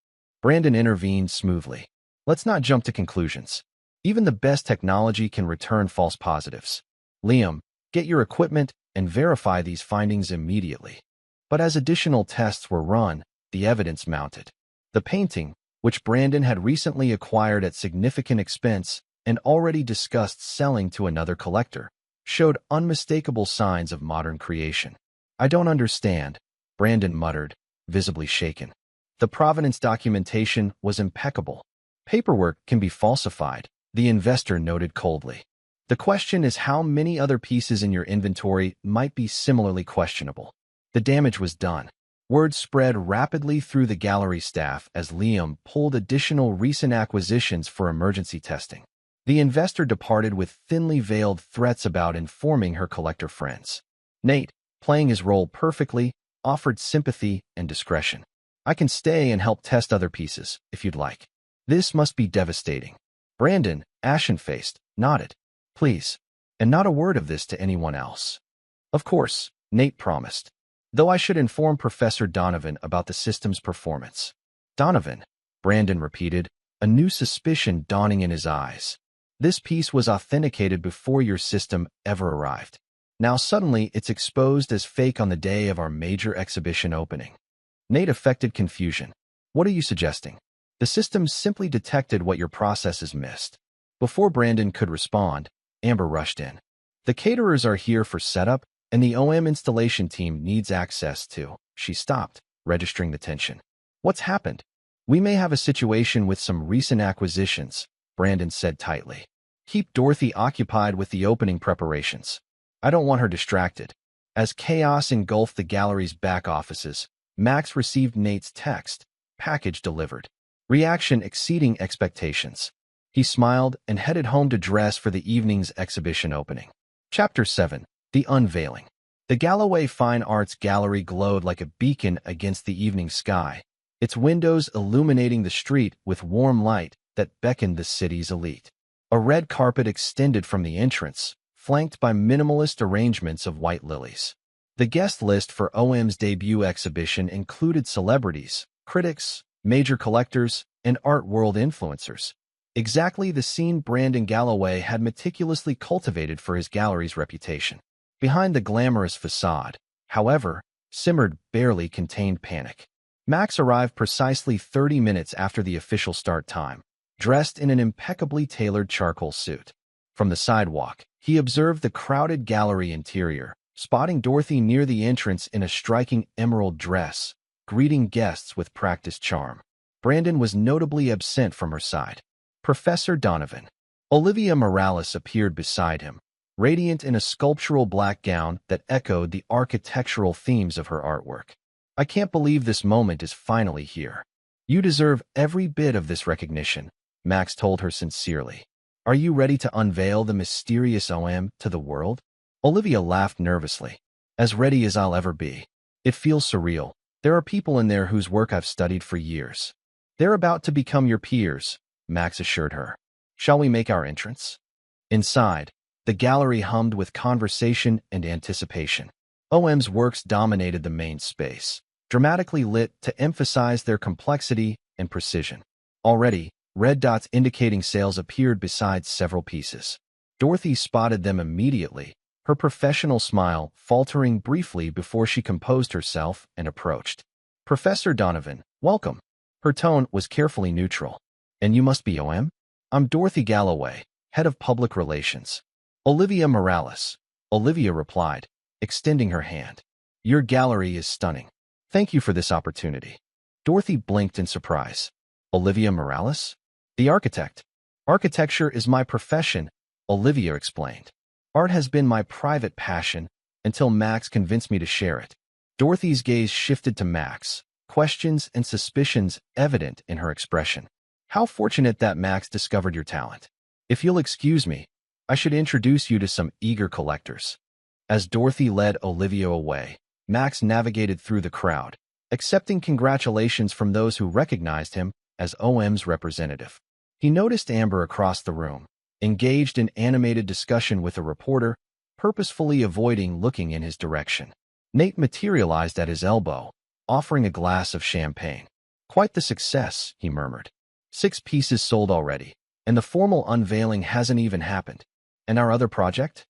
A: Brandon intervened smoothly. "Let's not jump to conclusions. Even the best technology can return false positives. Liam, get your equipment and verify these findings immediately." But as additional tests were run, the evidence mounted. The painting, which Brandon had recently acquired at significant expense and already discussed selling to another collector, showed unmistakable signs of modern creation. "I don't understand," Brandon muttered, visibly shaken. The provenance documentation was impeccable. "Paperwork can be falsified," the investor noted coldly. "The question is how many other pieces in your inventory might be similarly questionable." The damage was done. Word spread rapidly through the gallery staff as Liam pulled additional recent acquisitions for emergency testing. The investor departed with thinly veiled threats about informing her collector friends. Nate, playing his role perfectly, offered sympathy and discretion. "I can stay and help test other pieces, if you'd like." "This must be devastating." Brandon, ashen-faced, nodded. "Please. And not a word of this to anyone else." "Of course," Nate promised. "Though I should inform Professor Donovan about the system's performance." "Donovan," Brandon repeated, a new suspicion dawning in his eyes. This piece was authenticated before your system ever arrived. Now suddenly it's exposed as fake on the day of our major exhibition opening. Nate affected confusion. What are you suggesting? The system simply detected what your processes missed. Before Brandon could respond, Amber rushed in. The caterers are here for setup, and the OM installation team needs access to. She stopped, registering the tension. What's happened? We may have a situation with some recent acquisitions, Brandon said tightly. Keep Dorothy occupied with the opening preparations. I don't want her distracted. As chaos engulfed the gallery's back offices, Max received Nate's text, package delivered. Reaction exceeding expectations. He smiled and headed home to dress for the evening's exhibition opening. Chapter 7. The Unveiling. The Galloway Fine Arts Gallery glowed like a beacon against the evening sky, its windows illuminating the street with warm light that beckoned the city's elite. A red carpet extended from the entrance, flanked by minimalist arrangements of white lilies. The guest list for OM's debut exhibition included celebrities, critics, major collectors, and art world influencers. Exactly the scene Brandon Galloway had meticulously cultivated for his gallery's reputation. Behind the glamorous facade, however, simmered barely contained panic. Max arrived precisely 30 minutes after the official start time, dressed in an impeccably tailored charcoal suit. From the sidewalk, he observed the crowded gallery interior, spotting Dorothy near the entrance in a striking emerald dress, greeting guests with practiced charm. Brandon was notably absent from her side. Professor Donovan. Olivia Morales appeared beside him, radiant in a sculptural black gown that echoed the architectural themes of her artwork. I can't believe this moment is finally here. You deserve every bit of this recognition, Max told her sincerely. Are you ready to unveil the mysterious OM to the world? Olivia laughed nervously. As ready as I'll ever be. It feels surreal. There are people in there whose work I've studied for years. They're about to become your peers, Max assured her. Shall we make our entrance? Inside, the gallery hummed with conversation and anticipation. OM's works dominated the main space, dramatically lit to emphasize their complexity and precision. Already, red dots indicating sales appeared beside several pieces. Dorothy spotted them immediately, her professional smile faltering briefly before she composed herself and approached. Professor Donovan, welcome. Her tone was carefully neutral. And you must be OM? I'm Dorothy Galloway, head of public relations. Olivia Morales, Olivia replied, extending her hand. Your gallery is stunning. Thank you for this opportunity. Dorothy blinked in surprise. Olivia Morales? The architect. Architecture is my profession, Olivia explained. Art has been my private passion until Max convinced me to share it. Dorothy's gaze shifted to Max, questions and suspicions evident in her expression. How fortunate that Max discovered your talent. If you'll excuse me, I should introduce you to some eager collectors. As Dorothy led Olivia away, Max navigated through the crowd, accepting congratulations from those who recognized him as OM's representative. He noticed Amber across the room, engaged in animated discussion with a reporter, purposefully avoiding looking in his direction. Nate materialized at his elbow, offering a glass of champagne. Quite the success, he murmured. 6 pieces sold already, and the formal unveiling hasn't even happened. And our other project?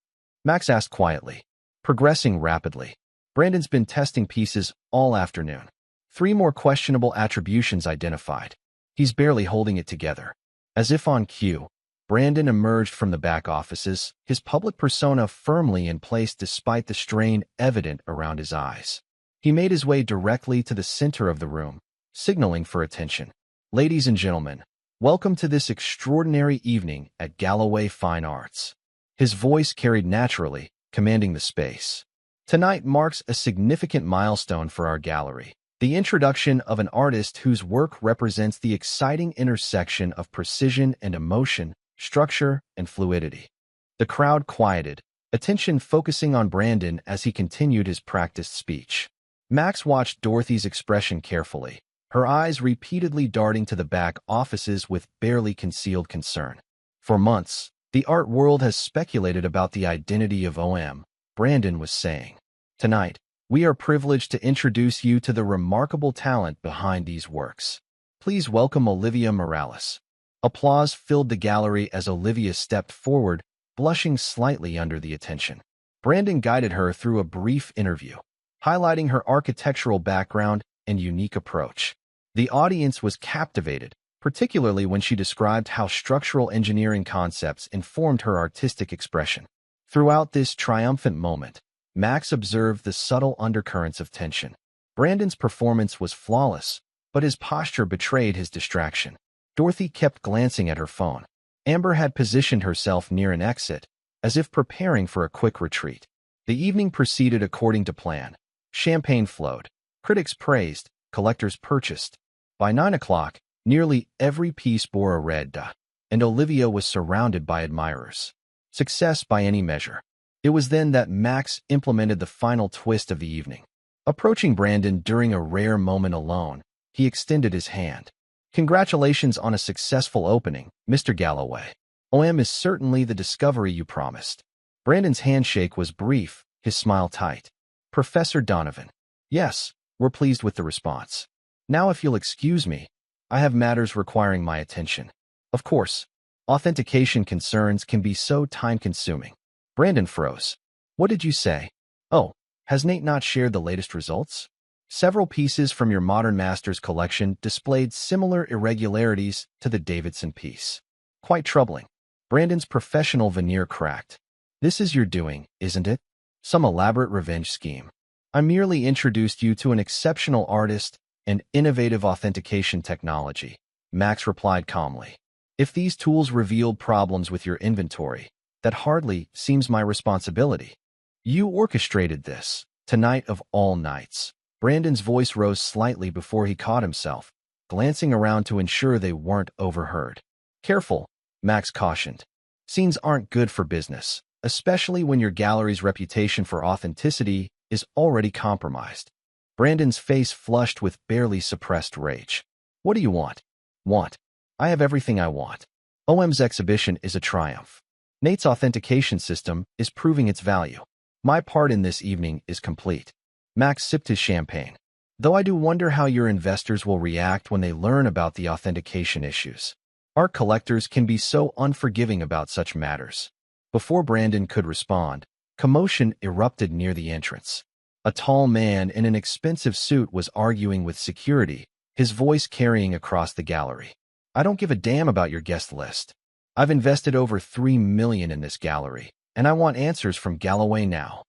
A: Max asked quietly. Progressing rapidly. Brandon's been testing pieces all afternoon. 3 more questionable attributions identified. He's barely holding it together. As if on cue, Brandon emerged from the back offices, his public persona firmly in place despite the strain evident around his eyes. He made his way directly to the center of the room, signaling for attention. Ladies and gentlemen, welcome to this extraordinary evening at Galloway Fine Arts. His voice carried naturally, commanding the space. Tonight marks a significant milestone for our gallery. The introduction of an artist whose work represents the exciting intersection of precision and emotion, structure and fluidity. The crowd quieted, attention focusing on Brandon as he continued his practiced speech. Max watched Dorothy's expression carefully, her eyes repeatedly darting to the back offices with barely concealed concern. For months, the art world has speculated about the identity of OM, Brandon was saying. Tonight, we are privileged to introduce you to the remarkable talent behind these works. Please welcome Olivia Morales. Applause filled the gallery as Olivia stepped forward, blushing slightly under the attention. Brandon guided her through a brief interview, highlighting her architectural background and unique approach. The audience was captivated, particularly when she described how structural engineering concepts informed her artistic expression. Throughout this triumphant moment, Max observed the subtle undercurrents of tension. Brandon's performance was flawless, but his posture betrayed his distraction. Dorothy kept glancing at her phone. Amber had positioned herself near an exit, as if preparing for a quick retreat. The evening proceeded according to plan. Champagne flowed. Critics praised. Collectors purchased. By 9 o'clock, nearly every piece bore a red dot, and Olivia was surrounded by admirers. Success by any measure. It was then that Max implemented the final twist of the evening. Approaching Brandon during a rare moment alone, he extended his hand. Congratulations on a successful opening, Mr. Galloway. OM is certainly the discovery you promised. Brandon's handshake was brief, his smile tight. Professor Donovan. Yes, we're pleased with the response. Now if you'll excuse me, I have matters requiring my attention. Of course, authentication concerns can be so time-consuming. Brandon froze. What did you say? Oh, has Nate not shared the latest results? Several pieces from your Modern Masters collection displayed similar irregularities to the Davidson piece. Quite troubling. Brandon's professional veneer cracked. This is your doing, isn't it? Some elaborate revenge scheme. I merely introduced you to an exceptional artist and innovative authentication technology, Max replied calmly. If these tools revealed problems with your inventory, that hardly seems my responsibility. You orchestrated this, tonight of all nights. Brandon's voice rose slightly before he caught himself, glancing around to ensure they weren't overheard. Careful, Max cautioned. Scenes aren't good for business, especially when your gallery's reputation for authenticity is already compromised. Brandon's face flushed with barely suppressed rage. What do you want? Want. I have everything I want. OM's exhibition is a triumph. Nate's authentication system is proving its value. My part in this evening is complete. Max sipped his champagne. Though I do wonder how your investors will react when they learn about the authentication issues. Art collectors can be so unforgiving about such matters. Before Brandon could respond, commotion erupted near the entrance. A tall man in an expensive suit was arguing with security, his voice carrying across the gallery. I don't give a damn about your guest list. I've invested over $3 million in this gallery, and I want answers from Galloway now.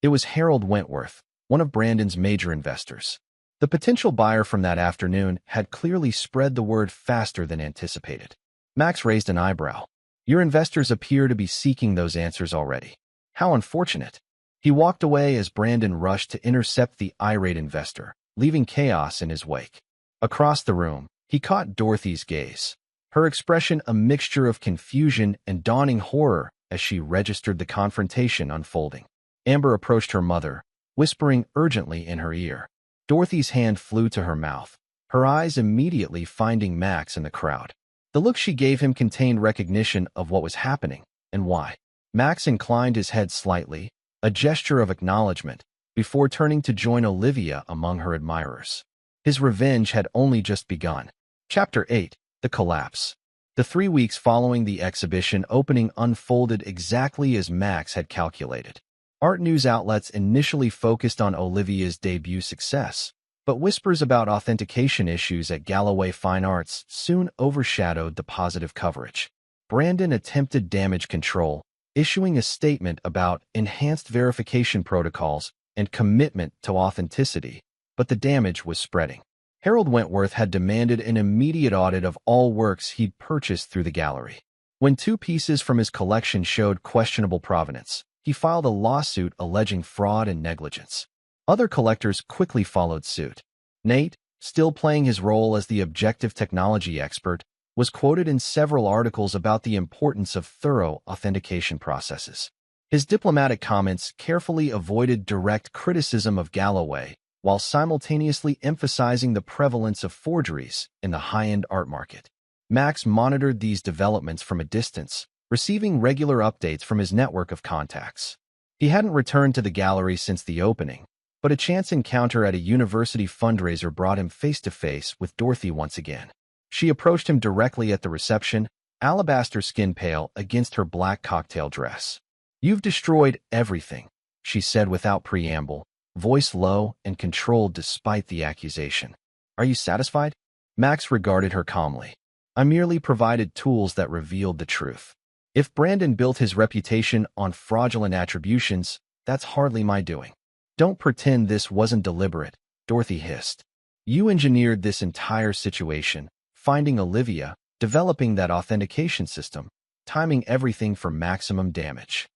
A: It was Harold Wentworth, one of Brandon's major investors. The potential buyer from that afternoon had clearly spread the word faster than anticipated. Max raised an eyebrow. Your investors appear to be seeking those answers already. How unfortunate. He walked away as Brandon rushed to intercept the irate investor, leaving chaos in his wake. Across the room, he caught Dorothy's gaze, her expression a mixture of confusion and dawning horror as she registered the confrontation unfolding. Amber approached her mother, whispering urgently in her ear. Dorothy's hand flew to her mouth, her eyes immediately finding Max in the crowd. The look she gave him contained recognition of what was happening and why. Max inclined his head slightly, a gesture of acknowledgement, before turning to join Olivia among her admirers. His revenge had only just begun. Chapter 8. The Collapse. The 3 weeks following the exhibition opening unfolded exactly as Max had calculated. Art news outlets initially focused on Olivia's debut success, but whispers about authentication issues at Galloway Fine Arts soon overshadowed the positive coverage. Brandon attempted damage control, issuing a statement about enhanced verification protocols and commitment to authenticity, but the damage was spreading. Harold Wentworth had demanded an immediate audit of all works he'd purchased through the gallery. When 2 pieces from his collection showed questionable provenance, he filed a lawsuit alleging fraud and negligence. Other collectors quickly followed suit. Nate, still playing his role as the objective technology expert, was quoted in several articles about the importance of thorough authentication processes. His diplomatic comments carefully avoided direct criticism of Galloway, while simultaneously emphasizing the prevalence of forgeries in the high-end art market. Max monitored these developments from a distance, receiving regular updates from his network of contacts. He hadn't returned to the gallery since the opening, but a chance encounter at a university fundraiser brought him face-to-face with Dorothy once again. She approached him directly at the reception, alabaster skin pale against her black cocktail dress. "You've destroyed everything," she said without preamble, voice low and controlled despite the accusation. "Are you satisfied?" Max regarded her calmly. "I merely provided tools that revealed the truth. If Brandon built his reputation on fraudulent attributions, that's hardly my doing." "Don't pretend this wasn't deliberate," Dorothy hissed. "You engineered this entire situation, finding Olivia, developing that authentication system, timing everything for maximum damage."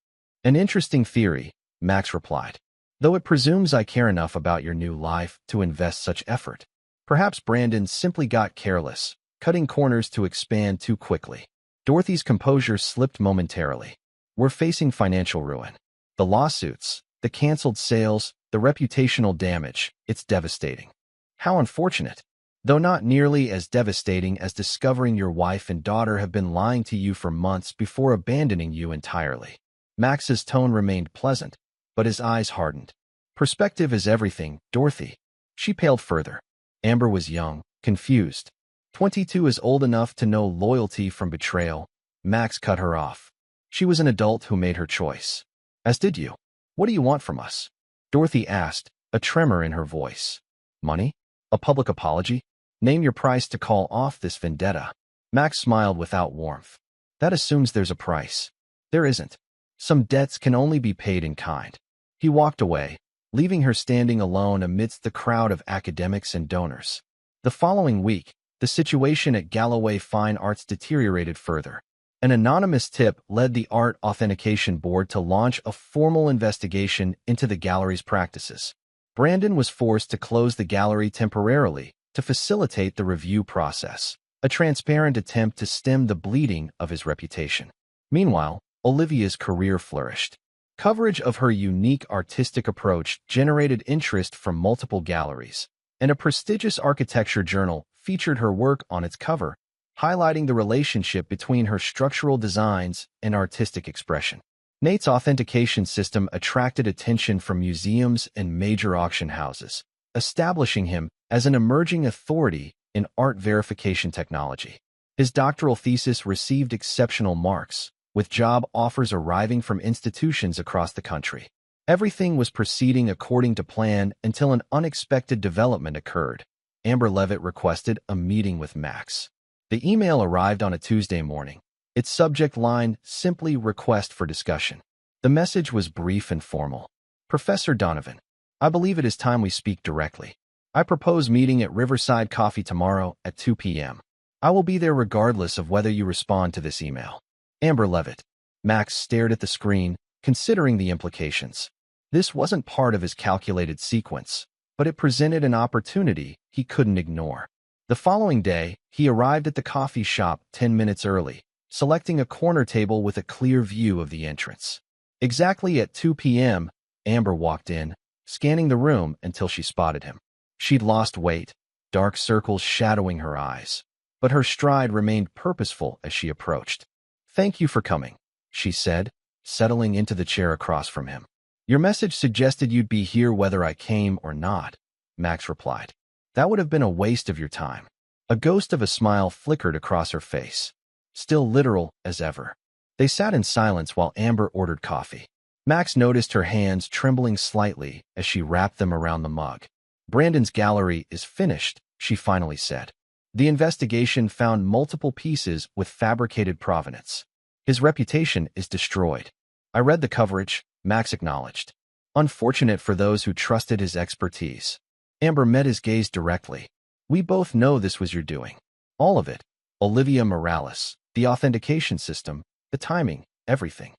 A: "An interesting theory," Max replied, "though it presumes I care enough about your new life to invest such effort. Perhaps Brandon simply got careless, cutting corners to expand too quickly." Dorothy's composure slipped momentarily. "We're facing financial ruin. The lawsuits, the canceled sales, the reputational damage, it's devastating." "How unfortunate. Though not nearly as devastating as discovering your wife and daughter have been lying to you for months before abandoning you entirely." Max's tone remained pleasant, but his eyes hardened. "Perspective is everything, Dorothy." She paled further. Amber was young, confused. 22 is old enough to know loyalty from betrayal. Max cut her off. "She was an adult who made her choice. As did you. What do you want from us?" Dorothy asked, a tremor in her voice. "Money? A public apology? Name your price to call off this vendetta." Max smiled without warmth. "That assumes there's a price. There isn't. Some debts can only be paid in kind." He walked away, leaving her standing alone amidst the crowd of academics and donors. The following week, the situation at Galloway Fine Arts deteriorated further. An anonymous tip led the Art Authentication Board to launch a formal investigation into the gallery's practices. Brandon was forced to close the gallery temporarily to facilitate the review process, a transparent attempt to stem the bleeding of his reputation. Meanwhile, Olivia's career flourished. Coverage of her unique artistic approach generated interest from multiple galleries, and a prestigious architecture journal featured her work on its cover, highlighting the relationship between her structural designs and artistic expression. Nate's authentication system attracted attention from museums and major auction houses, establishing him as an emerging authority in art verification technology. His doctoral thesis received exceptional marks, with job offers arriving from institutions across the country. Everything was proceeding according to plan until an unexpected development occurred. Amber Levitt requested a meeting with Max. The email arrived on a Tuesday morning. Its subject line, simply "request for discussion." The message was brief and formal. "Professor Donovan, I believe it is time we speak directly. I propose meeting at Riverside Coffee tomorrow at 2 p.m. I will be there regardless of whether you respond to this email. Amber Levitt." Max stared at the screen, considering the implications. This wasn't part of his calculated sequence, but it presented an opportunity he couldn't ignore. The following day, he arrived at the coffee shop 10 minutes early, selecting a corner table with a clear view of the entrance. Exactly at 2 p.m., Amber walked in, scanning the room until she spotted him. She'd lost weight, dark circles shadowing her eyes, but her stride remained purposeful as she approached. "Thank you for coming," she said, settling into the chair across from him. "Your message suggested you'd be here whether I came or not," Max replied. "That would have been a waste of your time." A ghost of a smile flickered across her face, still literal as ever. They sat in silence while Amber ordered coffee. Max noticed her hands trembling slightly as she wrapped them around the mug. "Brandon's gallery is finished," she finally said. "The investigation found multiple pieces with fabricated provenance. His reputation is destroyed." "I read the coverage," Max acknowledged. "Unfortunate for those who trusted his expertise." Amber met his gaze directly. "We both know this was your doing. All of it. Olivia Morales, the authentication system, the timing, everything."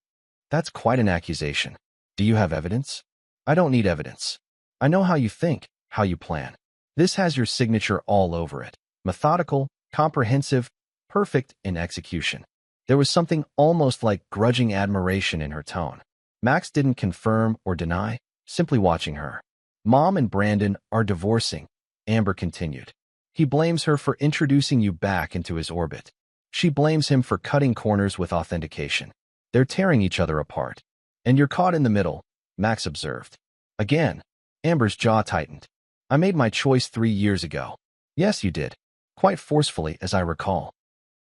A: "That's quite an accusation. Do you have evidence?" "I don't need evidence. I know how you think, how you plan. This has your signature all over it. Methodical, comprehensive, perfect in execution." There was something almost like grudging admiration in her tone. Max didn't confirm or deny, simply watching her. "Mom and Brandon are divorcing," Amber continued. "He blames her for introducing you back into his orbit. She blames him for cutting corners with authentication. They're tearing each other apart. And you're caught in the middle," Max observed. Again, Amber's jaw tightened. "I made my choice 3 years ago." "Yes, you did. quite forcefully as I recall.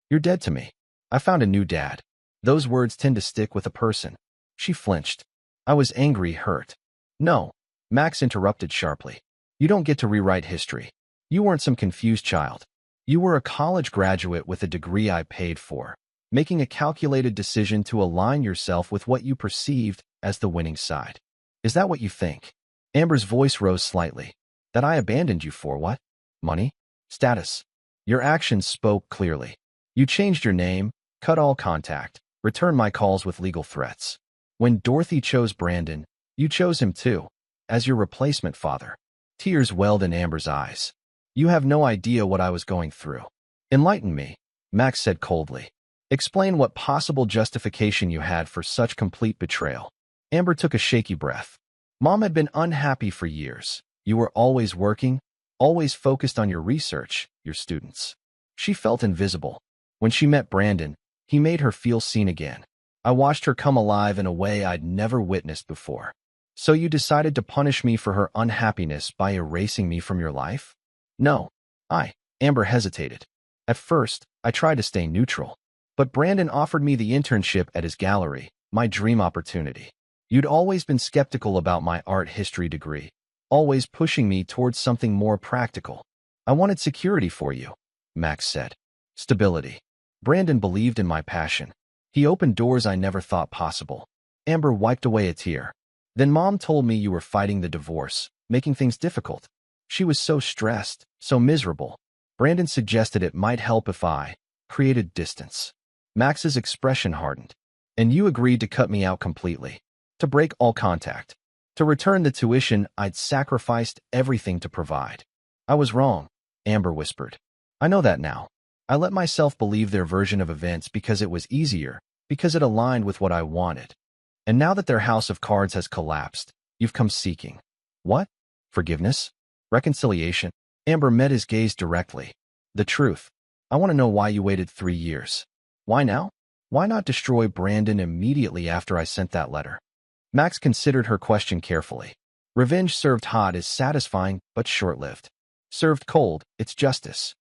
A: You're dead to me. I found a new dad. Those words tend to stick with a person. She flinched. I was angry, hurt. No, Max interrupted sharply. You don't get to rewrite history. You weren't some confused child. You were a college graduate with a degree I paid for, making a calculated decision to align yourself with what you perceived as the winning side. Is that what you think? Amber's voice rose slightly. That I abandoned you for what? Money? Status? Your actions spoke clearly. You changed your name, cut all contact, returned my calls with legal threats. When Dorothy chose Brandon, you chose him too, as your replacement father. Tears welled in Amber's eyes. You have no idea what I was going through. Enlighten me, Max said coldly. Explain what possible justification you had for such complete betrayal. Amber took a shaky breath. Mom had been unhappy for years. You were always working, always focused on your research, your students. She felt invisible. When she met Brandon, he made her feel seen again. I watched her come alive in a way I'd never witnessed before. So you decided to punish me for her unhappiness by erasing me from your life? No. Amber hesitated. At first, I tried to stay neutral. But Brandon offered me the internship at his gallery, my dream opportunity. You'd always been skeptical about my art history degree, always pushing me towards something more practical. I wanted security for you, Max said. Stability. Brandon believed in my passion. He opened doors I never thought possible. Amber wiped away a tear. Then Mom told me you were fighting the divorce, making things difficult. She was so stressed, so miserable. Brandon suggested it might help if I created distance. Max's expression hardened. And you agreed to cut me out completely, to break all contact, to return the tuition I'd sacrificed everything to provide. I was wrong, Amber whispered. I know that now. I let myself believe their version of events because it was easier, because it aligned with what I wanted. And now that their house of cards has collapsed, you've come seeking. What? Forgiveness? Reconciliation? Amber met his gaze directly. The truth. I want to know why you waited 3 years. Why now? Why not destroy Brandon immediately after I sent that letter? Max considered her question carefully. Revenge served hot is satisfying but short-lived. Served cold, it's justice.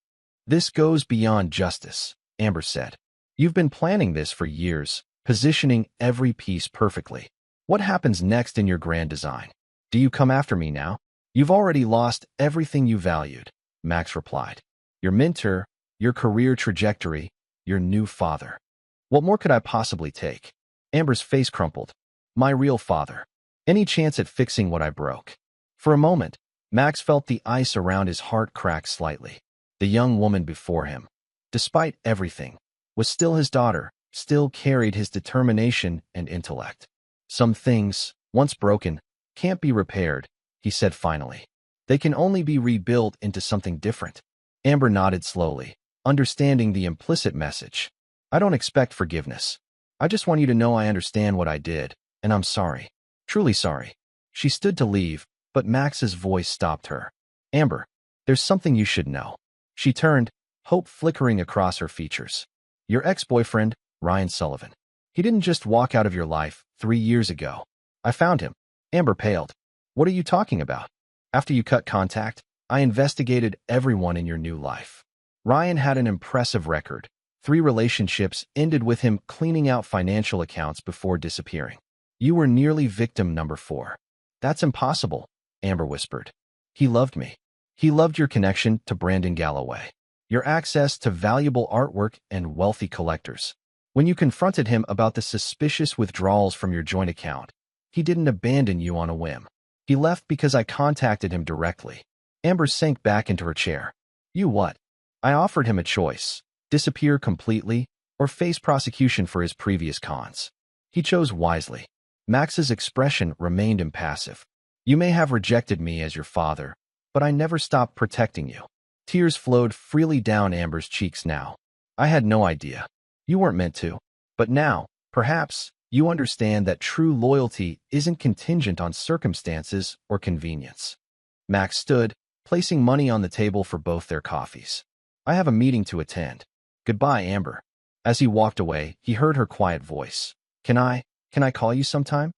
A: This goes beyond justice, Amber said. You've been planning this for years, positioning every piece perfectly. What happens next in your grand design? Do you come after me now? You've already lost everything you valued, Max replied. Your mentor, your career trajectory, your new father. What more could I possibly take? Amber's face crumpled. My real father. Any chance at fixing what I broke? For a moment, Max felt the ice around his heart crack slightly. The young woman before him, despite everything, was still his daughter, still carried his determination and intellect. Some things, once broken, can't be repaired, he said finally. They can only be rebuilt into something different. Amber nodded slowly, understanding the implicit message. I don't expect forgiveness. I just want you to know I understand what I did, and I'm sorry. Truly sorry. She stood to leave, but Max's voice stopped her. Amber, there's something you should know. She turned, hope flickering across her features. Your ex-boyfriend, Ryan Sullivan. He didn't just walk out of your life 3 years ago. I found him. Amber paled. What are you talking about? After you cut contact, I investigated everyone in your new life. Ryan had an impressive record. 3 relationships ended with him cleaning out financial accounts before disappearing. You were nearly victim number 4. That's impossible, Amber whispered. He loved me. He loved your connection to Brandon Galloway, your access to valuable artwork and wealthy collectors. When you confronted him about the suspicious withdrawals from your joint account, he didn't abandon you on a whim. He left because I contacted him directly. Amber sank back into her chair. You what? I offered him a choice. Disappear completely, or face prosecution for his previous cons. He chose wisely. Max's expression remained impassive. You may have rejected me as your father, but I never stopped protecting you. Tears flowed freely down Amber's cheeks now. I had no idea. You weren't meant to. But now, perhaps, you understand that true loyalty isn't contingent on circumstances or convenience. Max stood, placing money on the table for both their coffees. I have a meeting to attend. Goodbye, Amber. As he walked away, he heard her quiet voice. Can I call you sometime?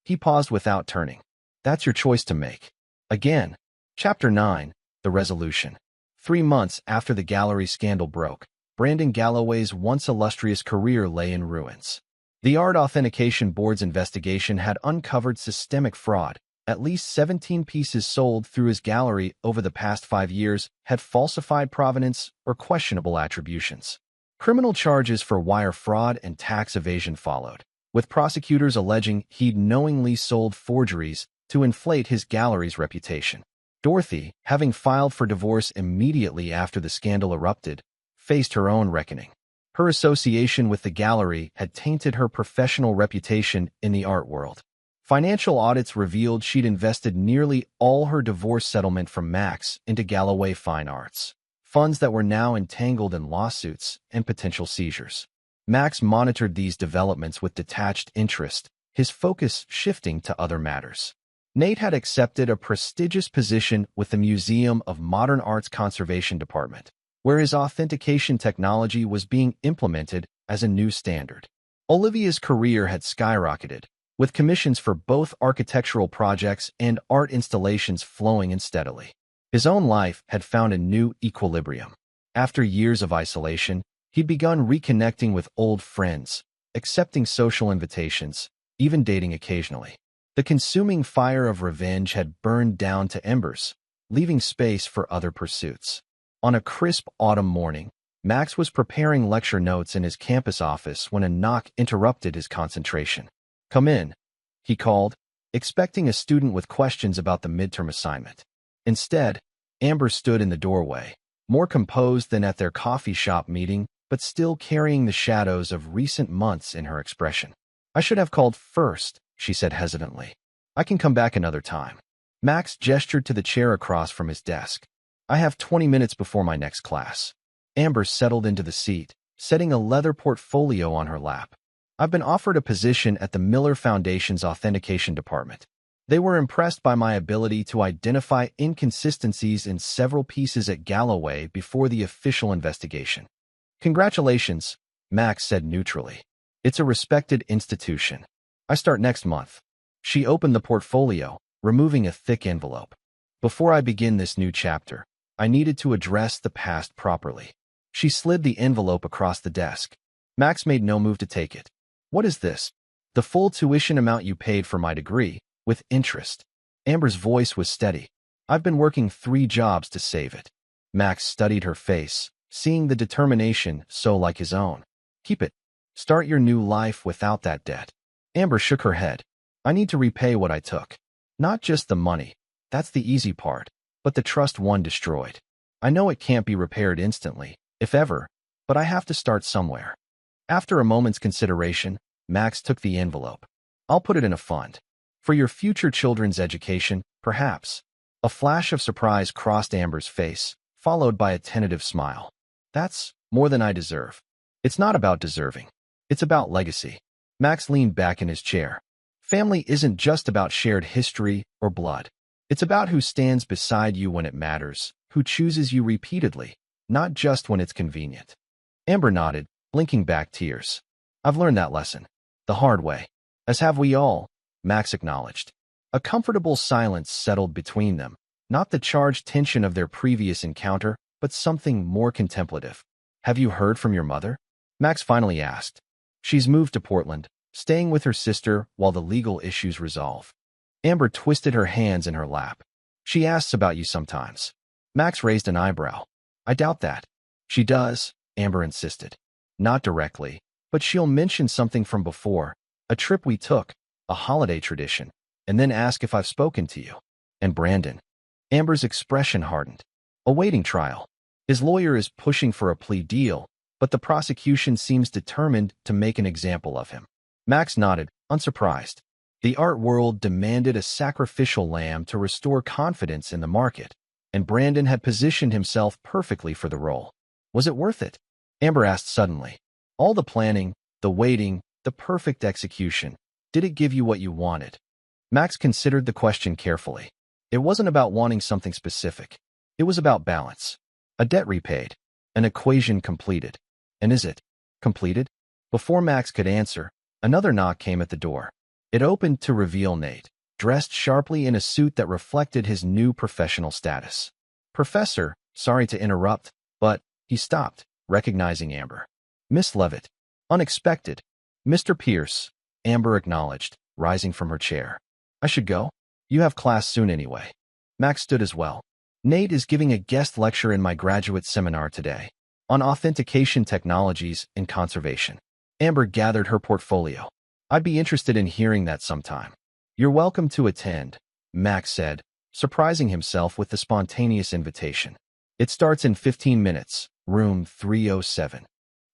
A: He paused without turning. That's your choice to make. Again. Chapter 9, The Resolution. 3 months after the gallery scandal broke, Brandon Galloway's once illustrious career lay in ruins. The Art Authentication Board's investigation had uncovered systemic fraud. At least 17 pieces sold through his gallery over the past 5 years had falsified provenance or questionable attributions. Criminal charges for wire fraud and tax evasion followed, with prosecutors alleging he'd knowingly sold forgeries to inflate his gallery's reputation. Dorothy, having filed for divorce immediately after the scandal erupted, faced her own reckoning. Her association with the gallery had tainted her professional reputation in the art world. Financial audits revealed she'd invested nearly all her divorce settlement from Max into Galloway Fine Arts, funds that were now entangled in lawsuits and potential seizures. Max monitored these developments with detached interest, his focus shifting to other matters. Nate had accepted a prestigious position with the Museum of Modern Art's Conservation Department, where his authentication technology was being implemented as a new standard. Olivia's career had skyrocketed, with commissions for both architectural projects and art installations flowing in steadily. His own life had found a new equilibrium. After years of isolation, he'd begun reconnecting with old friends, accepting social invitations, even dating occasionally. The consuming fire of revenge had burned down to embers, leaving space for other pursuits. On a crisp autumn morning, Max was preparing lecture notes in his campus office when a knock interrupted his concentration. "Come in," he called, expecting a student with questions about the midterm assignment. Instead, Amber stood in the doorway, more composed than at their coffee shop meeting, but still carrying the shadows of recent months in her expression. "I should have called first," she said hesitantly. "I can come back another time." Max gestured to the chair across from his desk. "I have 20 minutes before my next class." Amber settled into the seat, setting a leather portfolio on her lap. "I've been offered a position at the Miller Foundation's authentication department. They were impressed by my ability to identify inconsistencies in several pieces at Galloway before the official investigation." "Congratulations," Max said neutrally. "It's a respected institution. I start next month." She opened the portfolio, removing a thick envelope. "Before I begin this new chapter, I needed to address the past properly." She slid the envelope across the desk. Max made no move to take it. "What is this?" "The full tuition amount you paid for my degree, with interest." Amber's voice was steady. "I've been working 3 jobs to save it." Max studied her face, seeing the determination so like his own. "Keep it. Start your new life without that debt." Amber shook her head. "I need to repay what I took. Not just the money. That's the easy part. But the trust one destroyed. I know it can't be repaired instantly, if ever, but I have to start somewhere." After a moment's consideration, Max took the envelope. "I'll put it in a fund. For your future children's education, perhaps." A flash of surprise crossed Amber's face, followed by a tentative smile. "That's more than I deserve." "It's not about deserving. It's about legacy." Max leaned back in his chair. "Family isn't just about shared history or blood. It's about who stands beside you when it matters, who chooses you repeatedly, not just when it's convenient." Amber nodded, blinking back tears. "I've learned that lesson. The hard way. As have we all," Max acknowledged. A comfortable silence settled between them, not the charged tension of their previous encounter, but something more contemplative. "Have you heard from your mother?" Max finally asked. "She's moved to Portland, staying with her sister while the legal issues resolve." Amber twisted her hands in her lap. "She asks about you sometimes." Max raised an eyebrow. "I doubt that." "She does," Amber insisted. "Not directly, but she'll mention something from before, a trip we took, a holiday tradition, and then ask if I've spoken to you." "And Brandon?" Amber's expression hardened. "Awaiting trial. His lawyer is pushing for a plea deal, but the prosecution seems determined to make an example of him." Max nodded, unsurprised. The art world demanded a sacrificial lamb to restore confidence in the market, and Brandon had positioned himself perfectly for the role. "Was it worth it?" Amber asked suddenly. "All the planning, the waiting, the perfect execution. Did it give you what you wanted?" Max considered the question carefully. It wasn't about wanting something specific. It was about balance. A debt repaid. An equation completed. And is it completed? Before Max could answer, another knock came at the door. It opened to reveal Nate, dressed sharply in a suit that reflected his new professional status. "Professor," Sorry to interrupt, but he stopped, recognizing Amber. Miss Levitt. Unexpected. Mr. Pierce, Amber acknowledged, rising from her chair. I should go? You have class soon anyway. Max stood as well. Nate is giving a guest lecture in my graduate seminar today on authentication technologies and conservation. Amber gathered her portfolio. I'd be interested in hearing that sometime. You're welcome to attend, Max said, surprising himself with the spontaneous invitation. It starts in 15 minutes, room 307.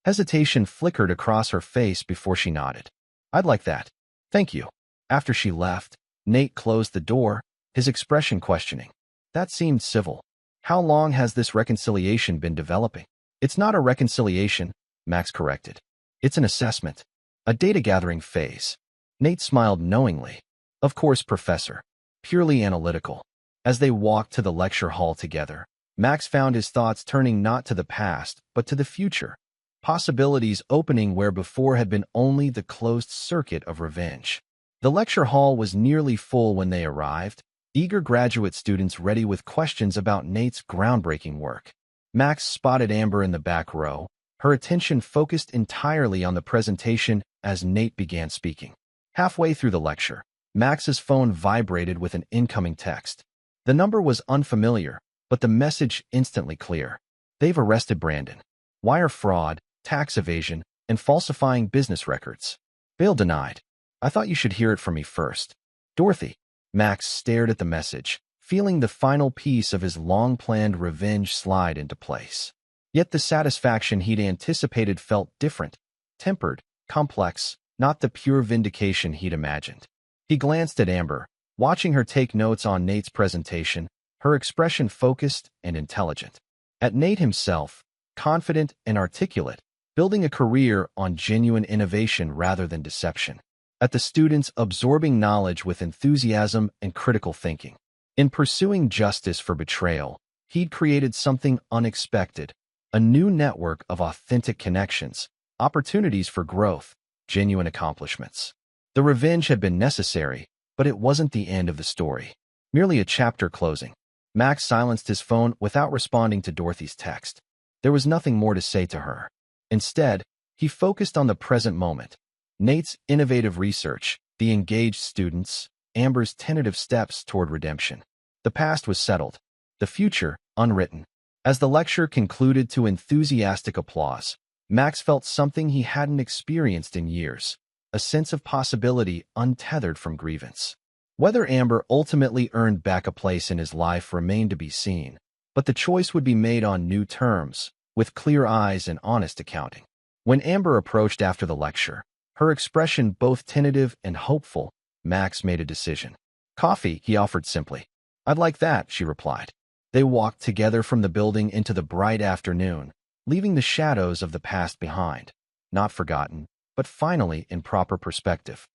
A: Hesitation flickered across her face before she nodded. I'd like that. Thank you. After she left, Nate closed the door, his expression questioning. That seemed civil. How long has this reconciliation been developing? It's not a reconciliation, Max corrected. It's an assessment. A data-gathering phase. Nate smiled knowingly. Of course, Professor. Purely analytical. As they walked to the lecture hall together, Max found his thoughts turning not to the past, but to the future. Possibilities opening where before had been only the closed circuit of revenge. The lecture hall was nearly full when they arrived, eager graduate students ready with questions about Nate's groundbreaking work. Max spotted Amber in the back row, her attention focused entirely on the presentation as Nate began speaking. Halfway through the lecture, Max's phone vibrated with an incoming text. The number was unfamiliar, but the message instantly clear. They've arrested Brandon. Wire fraud, tax evasion, and falsifying business records. Bail denied. I thought you should hear it from me first. Dorothy. Max stared at the message, feeling the final piece of his long-planned revenge slide into place. Yet the satisfaction he'd anticipated felt different, tempered, complex, not the pure vindication he'd imagined. He glanced at Amber, watching her take notes on Nate's presentation, her expression focused and intelligent. At Nate himself, confident and articulate, building a career on genuine innovation rather than deception. At the students absorbing knowledge with enthusiasm and critical thinking. In pursuing justice for betrayal, he'd created something unexpected, a new network of authentic connections, opportunities for growth, genuine accomplishments. The revenge had been necessary, but it wasn't the end of the story. Merely a chapter closing. Max silenced his phone without responding to Dorothy's text. There was nothing more to say to her. Instead, he focused on the present moment. Nate's innovative research, the engaged students, Amber's tentative steps toward redemption. The past was settled, the future unwritten. As the lecture concluded to enthusiastic applause, Max felt something he hadn't experienced in years, a sense of possibility untethered from grievance. Whether Amber ultimately earned back a place in his life remained to be seen, but the choice would be made on new terms, with clear eyes and honest accounting. When Amber approached after the lecture, her expression both tentative and hopeful, Max made a decision. Coffee, he offered simply. I'd like that, she replied. They walked together from the building into the bright afternoon, leaving the shadows of the past behind, not forgotten, but finally in proper perspective.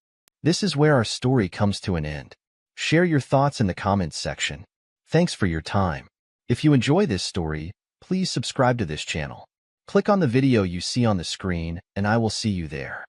A: This is where our story comes to an end. Share your thoughts in the comments section. Thanks for your time. If you enjoy this story, please subscribe to this channel. Click on the video you see on the screen, and I will see you there.